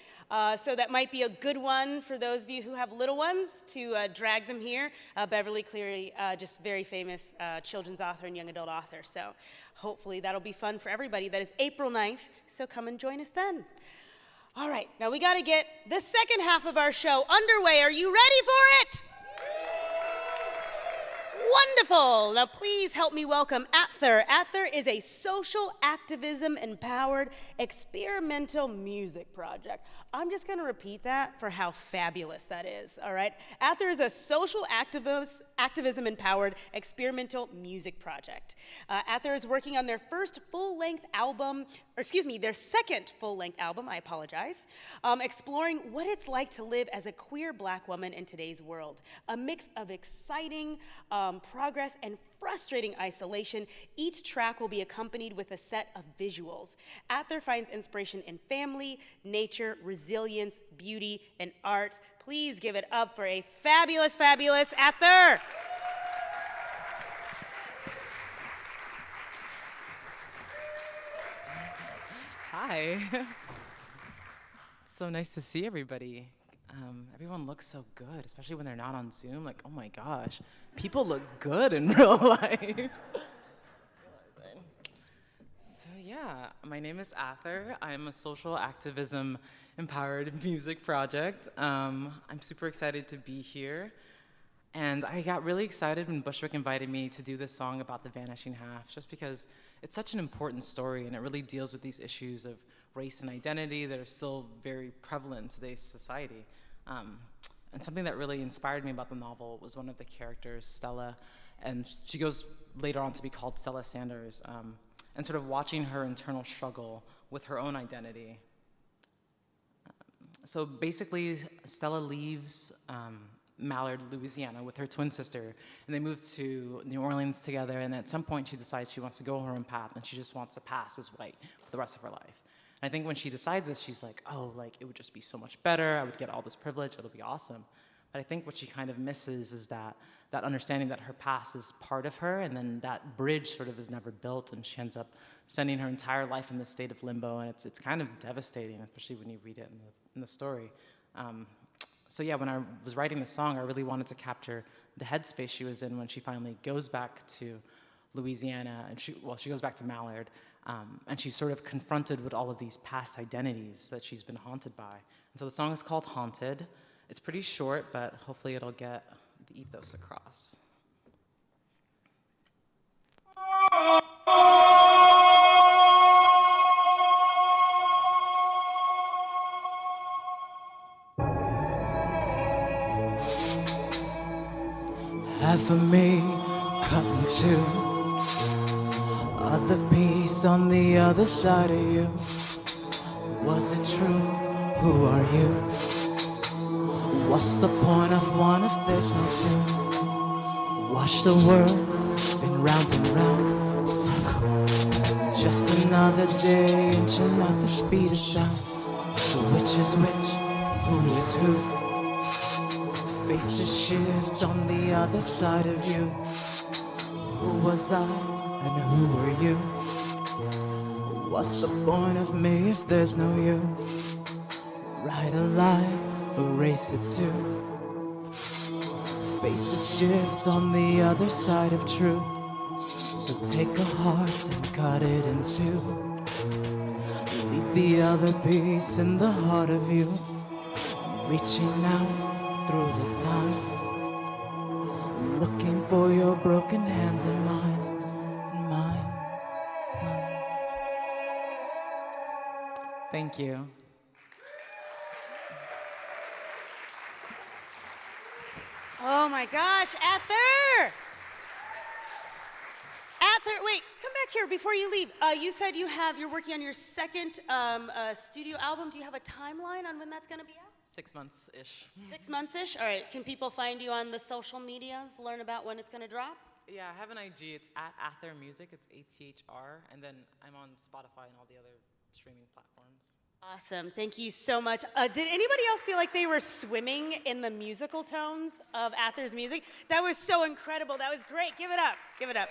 So that might be a good one for those of you who have little ones to drag them here. Beverly Cleary, just very famous children's author and young adult author. So hopefully that'll be fun for everybody. That is April 9th, so come and join us then. All right, now we got to get the second half of our show underway. Are you ready for it? Wonderful. Now please help me welcome ATHR. ATHR is a social activism empowered experimental music project. I'm just going to repeat that for how fabulous that is, all right? ATHR is a social activism empowered experimental music project. ATHR is working on their first full-length album, or excuse me, their second full-length album, I apologize, exploring what it's like to live as a queer black woman in today's world. A mix of exciting progress and frustrating isolation. Each track will be accompanied with a set of visuals. ATHR finds inspiration in family, nature, resilience, beauty, and art. Please give it up for a fabulous, fabulous ATHR. Hi. It's so nice to see everybody. Everyone looks so good, especially when they're not on Zoom. Like, oh my gosh, people look good in real life. So yeah, my name is ATHR. I'm a social activism empowered music project. I'm super excited to be here. And I got really excited when Bushwick invited me to do this song about the Vanishing Half, just because it's such an important story and it really deals with these issues of race and identity that are still very prevalent in today's society. And something that really inspired me about the novel was one of the characters, Stella, and she goes later on to be called Stella Sanders, and sort of watching her internal struggle with her own identity. So basically, Stella leaves Mallard, Louisiana with her twin sister, and they move to New Orleans together, and at some point she decides she wants to go her own path, and she just wants to pass as white for the rest of her life. And I think when she decides this, she's like, oh, like, it would just be so much better, I would get all this privilege, it'll be awesome. But I think what she kind of misses is that understanding that her past is part of her, and then that bridge sort of is never built, and she ends up spending her entire life in this state of limbo, and it's kind of devastating, especially when you read it in the story. So yeah, when I was writing the song, I really wanted to capture the headspace she was in when she finally goes back to Louisiana, and she goes back to Mallard, and she's sort of confronted with all of these past identities that she's been haunted by. And so the song is called Haunted. It's pretty short, but hopefully it'll get the ethos across. Half of me cut in two, other piece on the other side of you. Was it true? Who are you? What's the point of one if there's no two? Watch the world spin round and round. Just another day inching at the speed of sound. So which is which? Who is who? Faces shift on the other side of you. Who was I and who were you? What's the point of me if there's no you? Right or lie, erase it too. Faces shift on the other side of truth. So take a heart and cut it in two. Leave the other piece in the heart of you, reaching out through the time, looking for your broken hand in mine, mine. Thank you. Oh my gosh, ATHR! ATHR, wait, come back here before you leave. You said you're working on your second studio album. Do you have a timeline on when that's going to be out? 6 months-ish. 6 months-ish? All right, can people find you on the social medias, learn about when it's going to drop? Yeah, I have an IG. It's at ATHR Music. It's ATHR. And then I'm on Spotify and all the other streaming platforms. Awesome, thank you so much. Did anybody else feel like they were swimming in the musical tones of ATHR's music? That was so incredible, that was great. Give it up, give it up.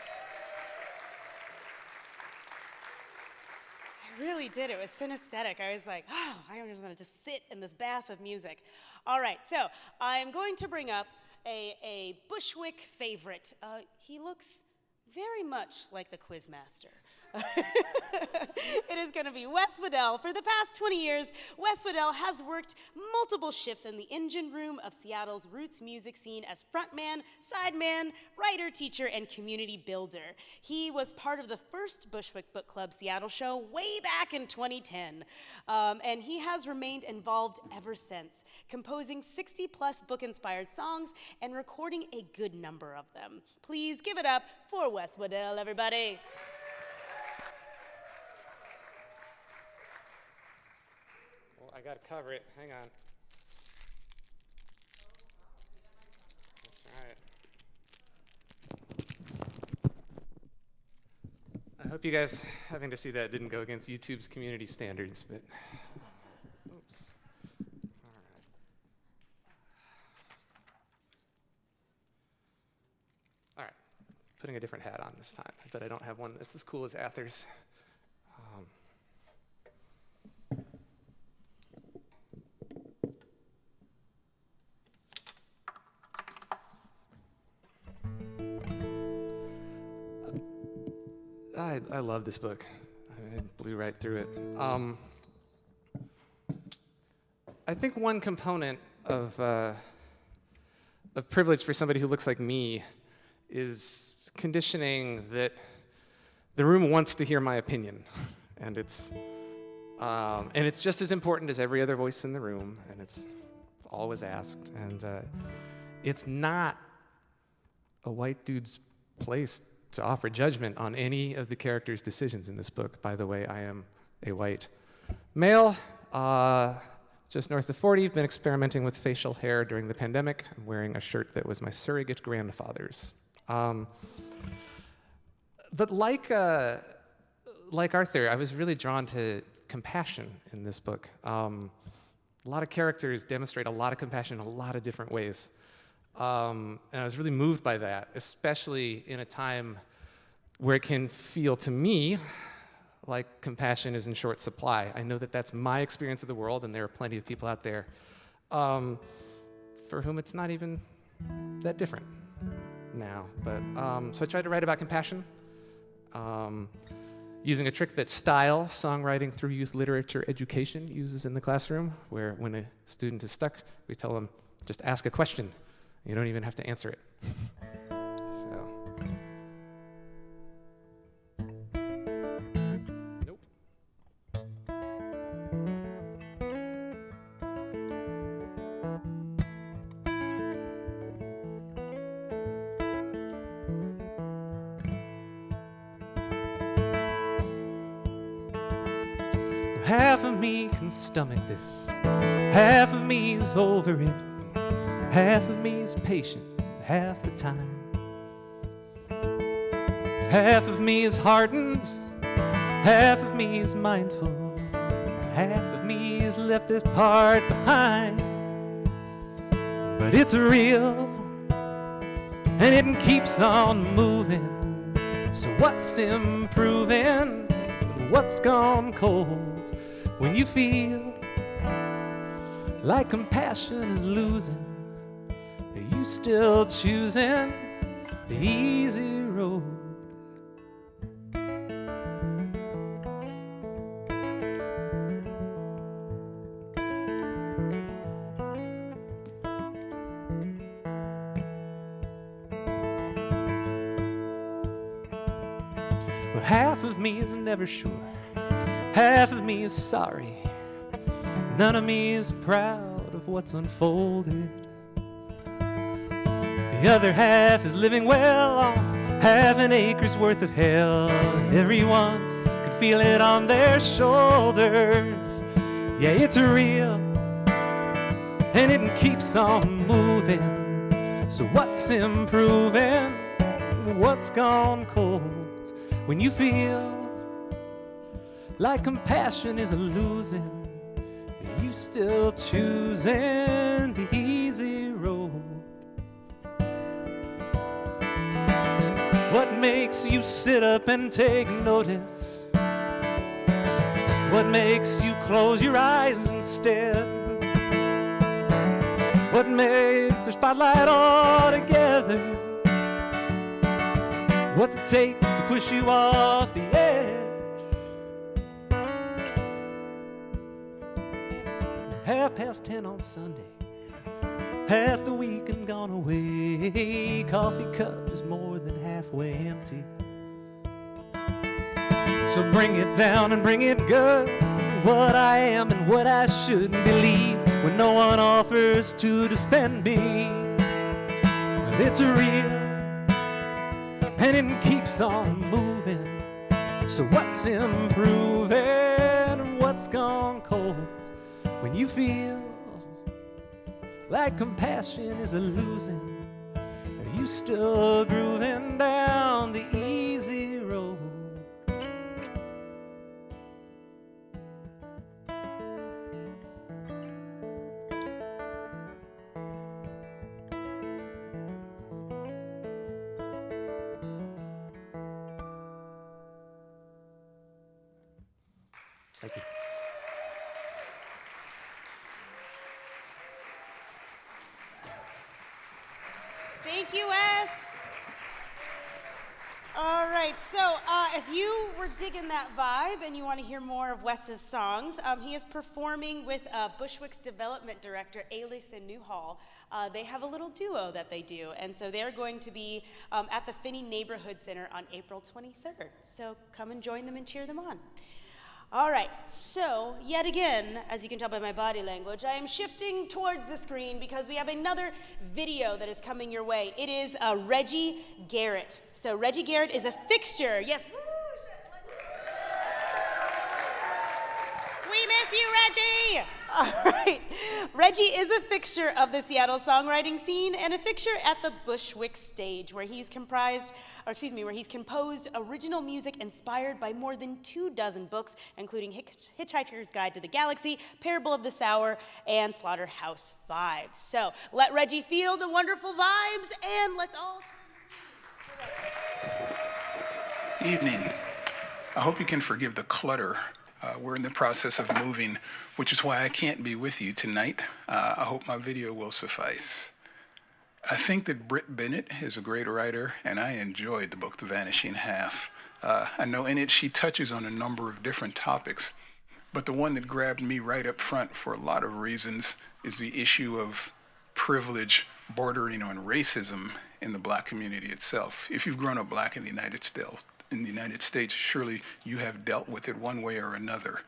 I really did, it was synesthetic. I was like, oh, I'm just gonna just sit in this bath of music. All right, so I'm going to bring up a Bushwick favorite. He looks very much like the Quizmaster. It is going to be Wes Weddell. For the past 20 years, Wes Weddell has worked multiple shifts in the engine room of Seattle's roots music scene as frontman, sideman, writer, teacher, and community builder. He was part of the first Bushwick Book Club Seattle show way back in 2010, and he has remained involved ever since, composing 60-plus book-inspired songs and recording a good number of them. Please give it up for Wes Weddell, everybody. I gotta cover it. Hang on. That's right. I hope you guys having to see that didn't go against YouTube's community standards, but oops. All right. All right. Putting a different hat on this time, but I don't have one that's as cool as ATHR's. I love this book. I blew right through it. I think one component of privilege for somebody who looks like me is conditioning that the room wants to hear my opinion, and it's just as important as every other voice in the room, and it's always asked, and it's not a white dude's place to offer judgment on any of the characters' decisions in this book. By the way, I am a white male, just north of 40. I've been experimenting with facial hair during the pandemic. I'm wearing a shirt that was my surrogate grandfather's. But like Arthur, I was really drawn to compassion in this book. A lot of characters demonstrate a lot of compassion in a lot of different ways. And I was really moved by that, especially in a time where it can feel to me like compassion is in short supply. I know that that's my experience of the world, and there are plenty of people out there for whom it's not even that different now. But so I tried to write about compassion, using a trick that Style, Songwriting Through Youth Literature Education, uses in the classroom, where when a student is stuck, we tell them, just ask a question. You don't even have to answer it. So. Nope. Half of me can stomach this. Half of me is over it. Half of me is patient half the time. Half of me is hardened, half of me is mindful, half of me is left this part behind. but it's real, and it keeps on moving. So what's improving? What's gone cold? When you feel like compassion is losing, are you still choosing the easy road? Well, half of me is never sure, half of me is sorry, none of me is proud of what's unfolded. The other half is living well on half an acre's worth of hell, and everyone can feel it on their shoulders. Yeah, it's real, and it keeps on moving. So what's improving? What's gone cold? When you feel like compassion is a losing, are you still choosing the easy road? What makes you sit up and take notice? What makes you close your eyes instead? What makes the spotlight all together? What's it take to push you off the edge? 10:30 on Sunday, half the weekend gone away. Coffee cup is more than halfway empty. So bring it down and bring it good, what I am and what I shouldn't believe, when no one offers to defend me. Well, it's real, and it keeps on moving. So what's improving and what's gone cold? When you feel like compassion is a losing, are you still grooving down the easy road? Thank you. Thank you, Wes. All right, so if you were digging that vibe and you want to hear more of Wes's songs, he is performing with Bushwick's development director, Ailey and Newhall. They have a little duo that they do, and so they're going to be at the Finney Neighborhood Center on April 23rd. So come and join them and cheer them on. All right, so yet again, as you can tell by my body language, I am shifting towards the screen because we have another video that is coming your way. It is Reggie Garrett. So Reggie Garrett is a fixture. Yes. We miss you, Reggie. All right. Reggie is a fixture of the Seattle songwriting scene and a fixture at the Bushwick stage, where he's composed original music inspired by more than 24 books, including Hitchhiker's Guide to the Galaxy, Parable of the Sower, and Slaughterhouse-Five. So let Reggie feel the wonderful vibes, and let's all Evening. I hope you can forgive the clutter. We're in the process of moving, which is why I can't be with you tonight. I hope my video will suffice. I think that Brit Bennett is a great writer, and I enjoyed the book, The Vanishing Half. I know in it she touches on a number of different topics, but the one that grabbed me right up front for a lot of reasons is the issue of privilege bordering on racism in the Black community itself. If you've grown up Black in the United States, surely you have dealt with it one way or another.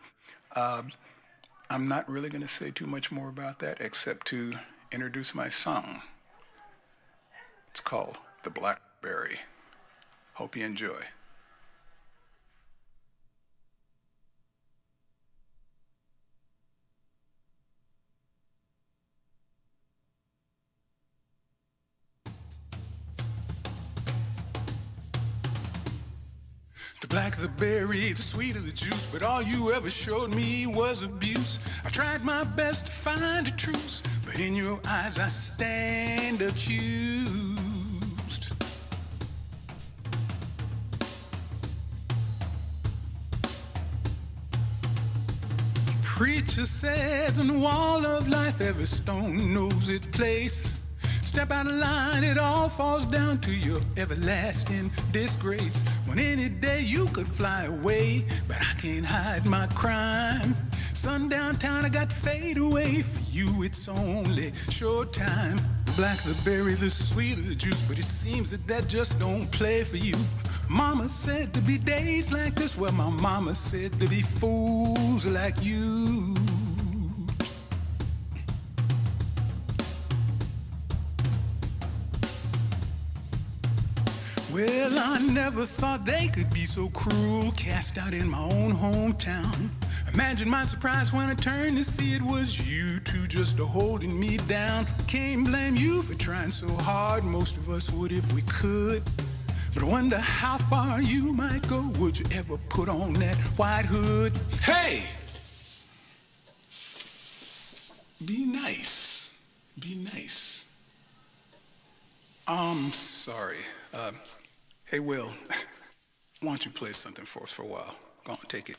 I'm not really going to say too much more about that except to introduce my song. It's called The Blackberry. Hope you enjoy. Black the berry, the sweet of the juice, but all you ever showed me was abuse. I tried my best to find a truce, but in your eyes I stand accused. Preacher says on the wall of life every stone knows its place. Step out of line, it all falls down to your everlasting disgrace. When any day you could fly away, but I can't hide my crime. Sundown town, I got to fade away. For you, it's only short time. The black the berry, the sweet of the juice, but it seems that just don't play for you. Mama said to be days like this, well, my mama said to be fools like you. Well, I never thought they could be so cruel, cast out in my own hometown. Imagine my surprise when I turned to see it was you two just holding me down. Can't blame you for trying so hard, most of us would if we could. But I wonder how far you might go, would you ever put on that white hood? Hey! Be nice. Be nice. I'm sorry. Hey, Will, why don't you play something for us for a while? Go on, take it.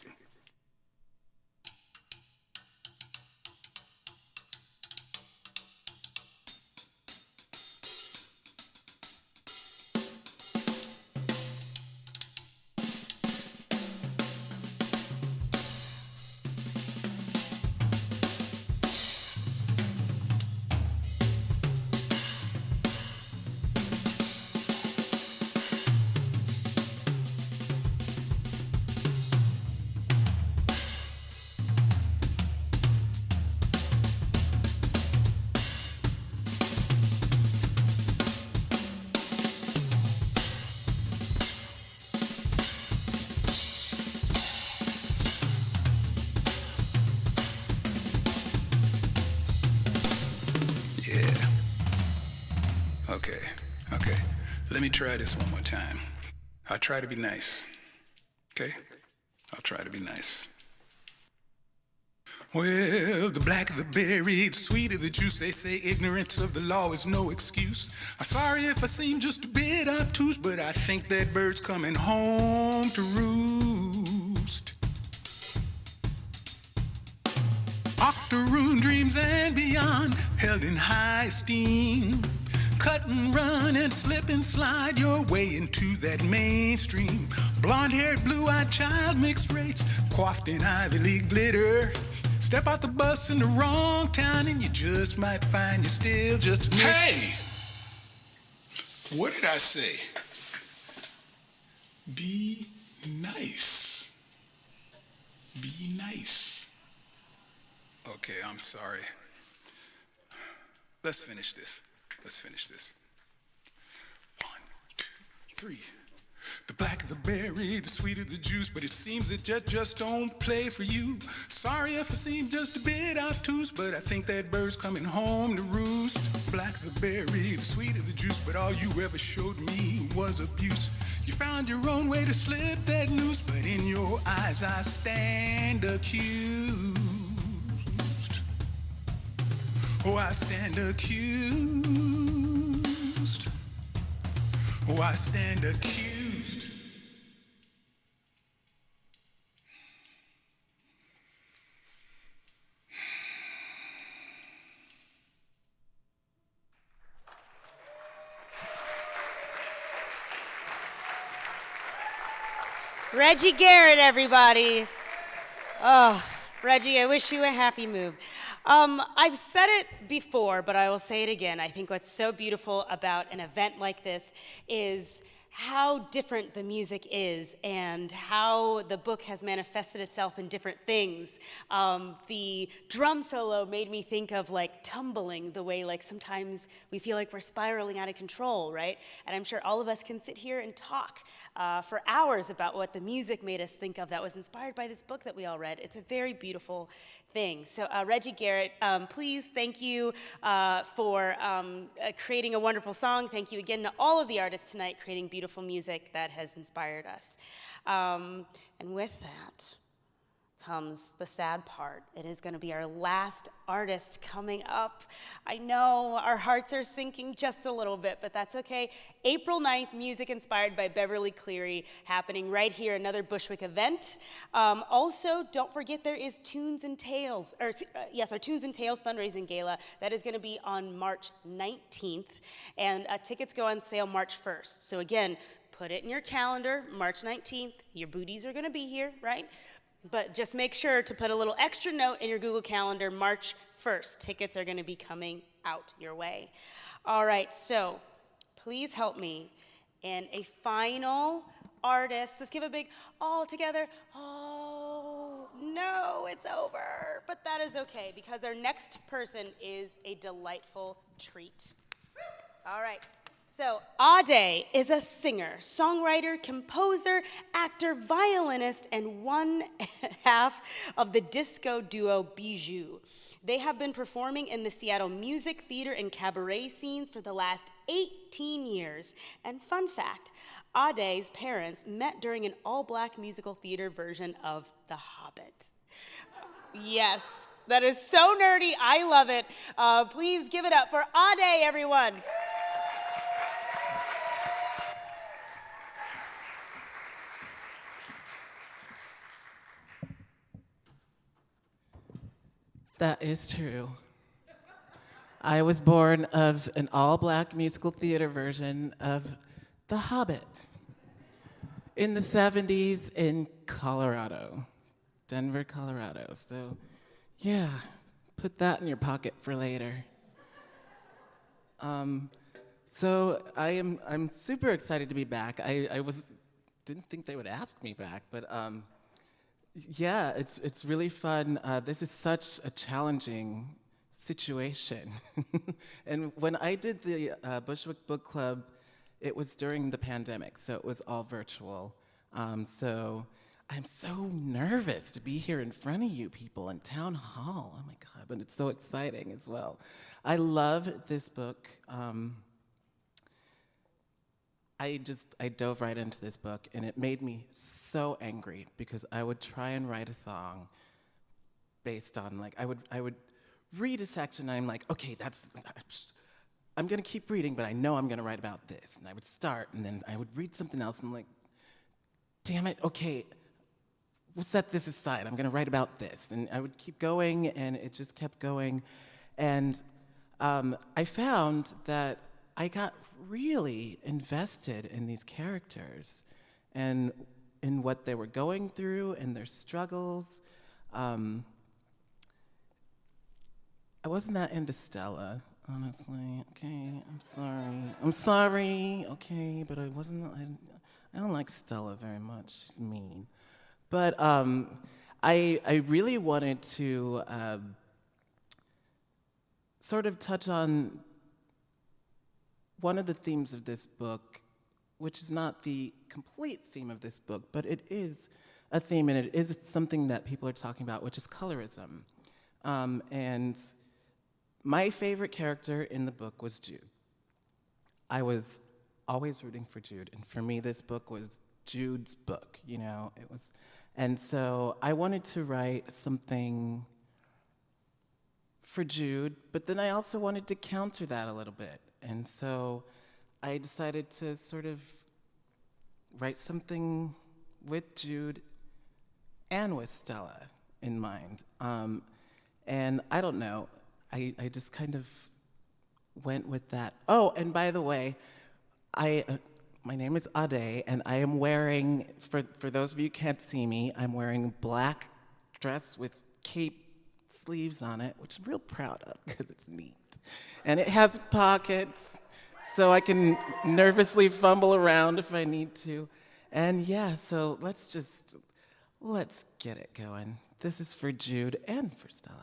Okay. Let me try this one more time. I'll try to be nice. Okay? I'll try to be nice. Well, the blacker the berry, the sweeter the juice. They say ignorance of the law is no excuse. I'm sorry if I seem just a bit obtuse, but I think that bird's coming home to roost. Octoroon dreams and beyond, held in high esteem. Cut and run and slip and slide your way into that mainstream. Blonde-haired, blue-eyed child, mixed race, coiffed in Ivy League glitter. Step out the bus in the wrong town and you just might find you're still just... Hey! What did I say? Be nice. Be nice. Okay, I'm sorry. Let's finish this. Let's finish this. 1, 2, 3. The blacker the berry, the sweeter the juice, but it seems that just don't play for you. Sorry if I seem just a bit obtuse, but I think that bird's coming home to roost. Blacker the berry, the sweeter the juice, but all you ever showed me was abuse. You found your own way to slip that noose, but in your eyes I stand accused. Oh, I stand accused. Oh, I stand accused. Reggie Garrett, everybody. Oh, Reggie, I wish you a happy move. I've said it before, but I will say it again. I think what's so beautiful about an event like this is how different the music is and how the book has manifested itself in different things. The drum solo made me think of like tumbling, the way like sometimes we feel like we're spiraling out of control, right? And I'm sure all of us can sit here and talk for hours about what the music made us think of that was inspired by this book that we all read. It's a very beautiful thing. So Reggie Garrett, please, thank you for creating a wonderful song. Thank you again to all of the artists tonight creating beautiful music that has inspired us. And with that comes the sad part. It is going to be our last artist coming up. I know our hearts are sinking just a little bit, but that's okay. April 9th, music inspired by Beverly Cleary, happening right here, another Bushwick event. Also, don't forget there is Tunes and Tales, our Tunes and Tales fundraising gala. That is going to be on March 19th, and tickets go on sale March 1st. So again, put it in your calendar, March 19th. Your booties are going to be here, right? But just make sure to put a little extra note in your Google Calendar, March 1st. Tickets are going to be coming out your way. All right, so please help me in a final artist. Let's give a big all together. Oh, no, it's over. But that is okay, because our next person is a delightful treat. All right. So, Ade is a singer, songwriter, composer, actor, violinist, and one half of the disco duo Bijou. They have been performing in the Seattle music, theater, and cabaret scenes for the last 18 years. And fun fact, Ade's parents met during an all-black musical theater version of The Hobbit. Yes, that is so nerdy. I love it. Please give it up for Ade, everyone. That is true. I was born of an all-black musical theater version of The Hobbit in the 70s in Colorado, Denver, Colorado. So, yeah, put that in your pocket for later. So I'm super excited to be back. Didn't think they would ask me back, but yeah, it's really fun. This is such a challenging situation. And when I did the Bushwick Book Club, it was during the pandemic, so it was all virtual. So I'm so nervous to be here in front of you people in Town Hall. Oh my God, but it's so exciting as well. I love this book. I dove right into this book, and it made me so angry because I would try and write a song based on, like, I would read a section, and I'm like, okay, I'm gonna keep reading, but I know I'm gonna write about this. And I would start, and then I would read something else, and I'm like, damn it, okay, we'll set this aside. I'm gonna write about this. And I would keep going, and it just kept going. And I found that I got really invested in these characters and in what they were going through and their struggles. I wasn't that into Stella, honestly. Okay, I'm sorry, okay, but I don't like Stella very much. She's mean. But I really wanted to sort of touch on one of the themes of this book, which is not the complete theme of this book, but it is a theme, and it is something that people are talking about, which is colorism. And my favorite character in the book was Jude. I was always rooting for Jude, and for me, this book was Jude's book, you know? And so I wanted to write something for Jude, but then I also wanted to counter that a little bit. And so I decided to sort of write something with Jude and with Stella in mind. And I don't know, I just kind of went with that. Oh, and by the way, my name is Ade, and I am wearing, for those of you who can't see me, I'm wearing a black dress with cape sleeves on it, which I'm real proud of because it's neat. And it has pockets, so I can nervously fumble around if I need to. And yeah, so let's get it going. This is for Jude and for Stella.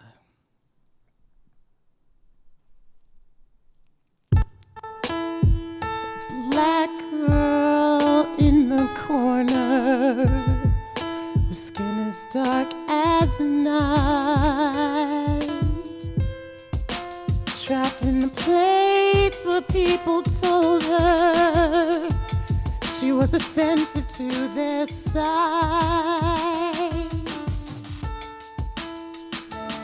Black girl in the corner, her skin is dark as night, trapped in the place where people told her she was a offensive to their sight.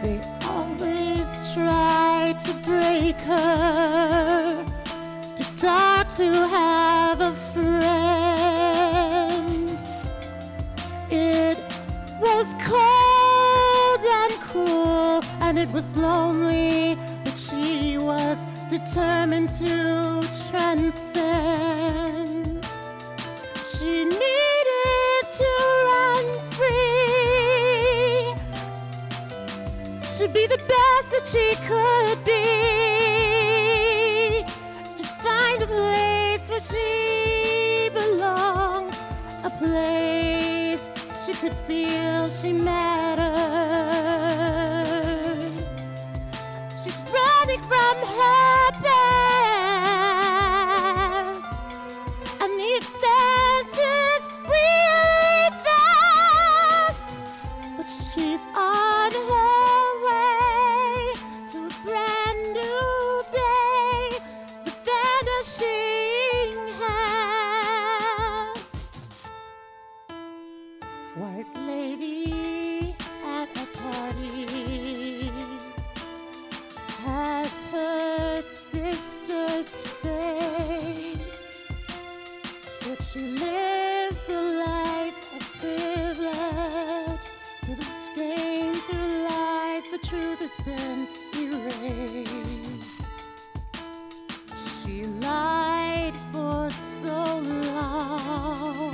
They always try to break her, to talk, to have a friend. It was cold and cruel, and it was lonely, but she was determined to transcend. She needed to run free, to be the best that she could be, to find a place where she belonged, a place she could feel she mattered. She's running from her past, and the expenses really vast, but she's on her way to a brand new day, the vanishing half. White lady at a party has her sister's face, but she lives a life of privilege. Privilege gained through lies, the truth has been erased. She lied for so long,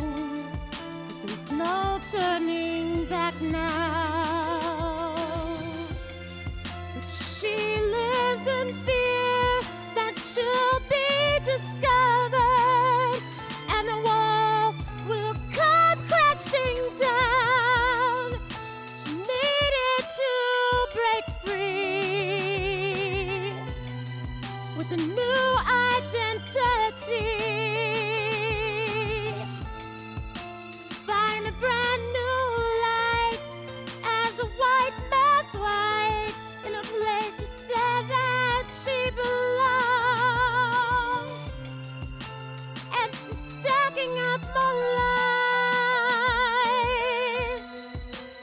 but there's no turning back now. But she lives in fear that she'll be discovered, and the walls will come crashing down. She needed to break free with a new identity, find a brand new life as a white man's wife in a place instead that she belongs, and she's stacking up more lies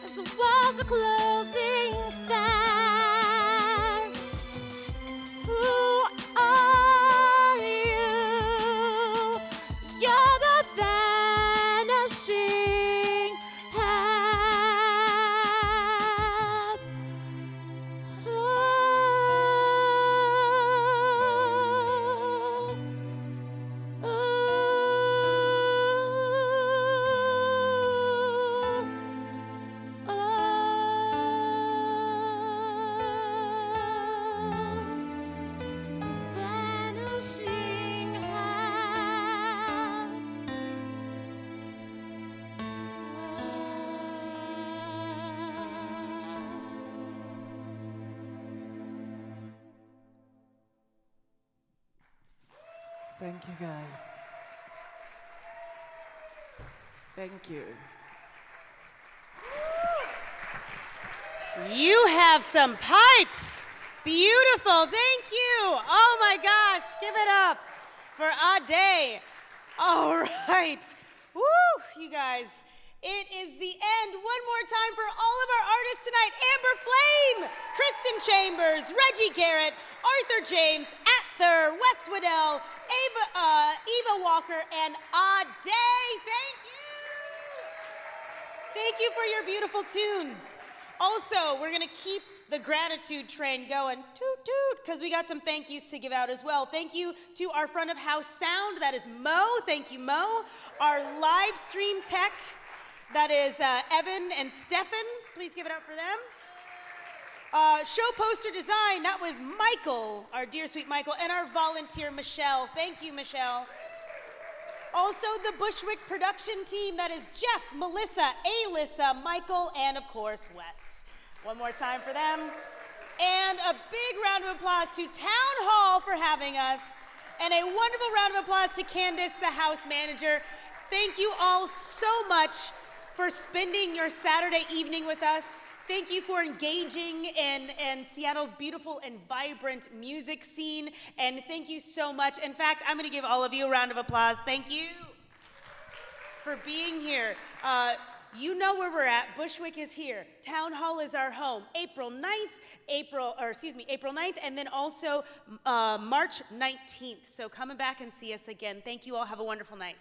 as the walls are closing fast. Who are you? You're the vanishing half. Vanishing half. Thank you, guys. Thank you. You have some pipes. Beautiful. Thank you. Oh my gosh. Give it up for Ade. All right. Woo, you guys. It is the end. One more time for all of our artists tonight. Amber Flame, Kristin Chambers, Reggie Garrett, Arthur James, ATHR, Wes Weddell, Eva Walker, and Ade. Thank you. Thank you for your beautiful tunes. Also, we're going to keep the gratitude train going, toot toot, because we got some thank yous to give out as well. Thank you to our front of house sound, that is Mo. Thank you, Mo. Our live stream tech, that is Evan and Stefan. Please give it up for them. Show poster design, that was Michael, our dear sweet Michael, and our volunteer Michelle. Thank you, Michelle. Also, the Bushwick production team, that is Jeff, Melissa, Alyssa, Michael, and of course, Wes. One more time for them. And a big round of applause to Town Hall for having us. And a wonderful round of applause to Candace, the house manager. Thank you all so much for spending your Saturday evening with us. Thank you for engaging in Seattle's beautiful and vibrant music scene. And thank you so much. In fact, I'm going to give all of you a round of applause. Thank you. for being here. You know where we're at. Bushwick is here. Town Hall is our home. April 9th, and then also March 19th. So coming back and see us again. Thank you all. Have a wonderful night.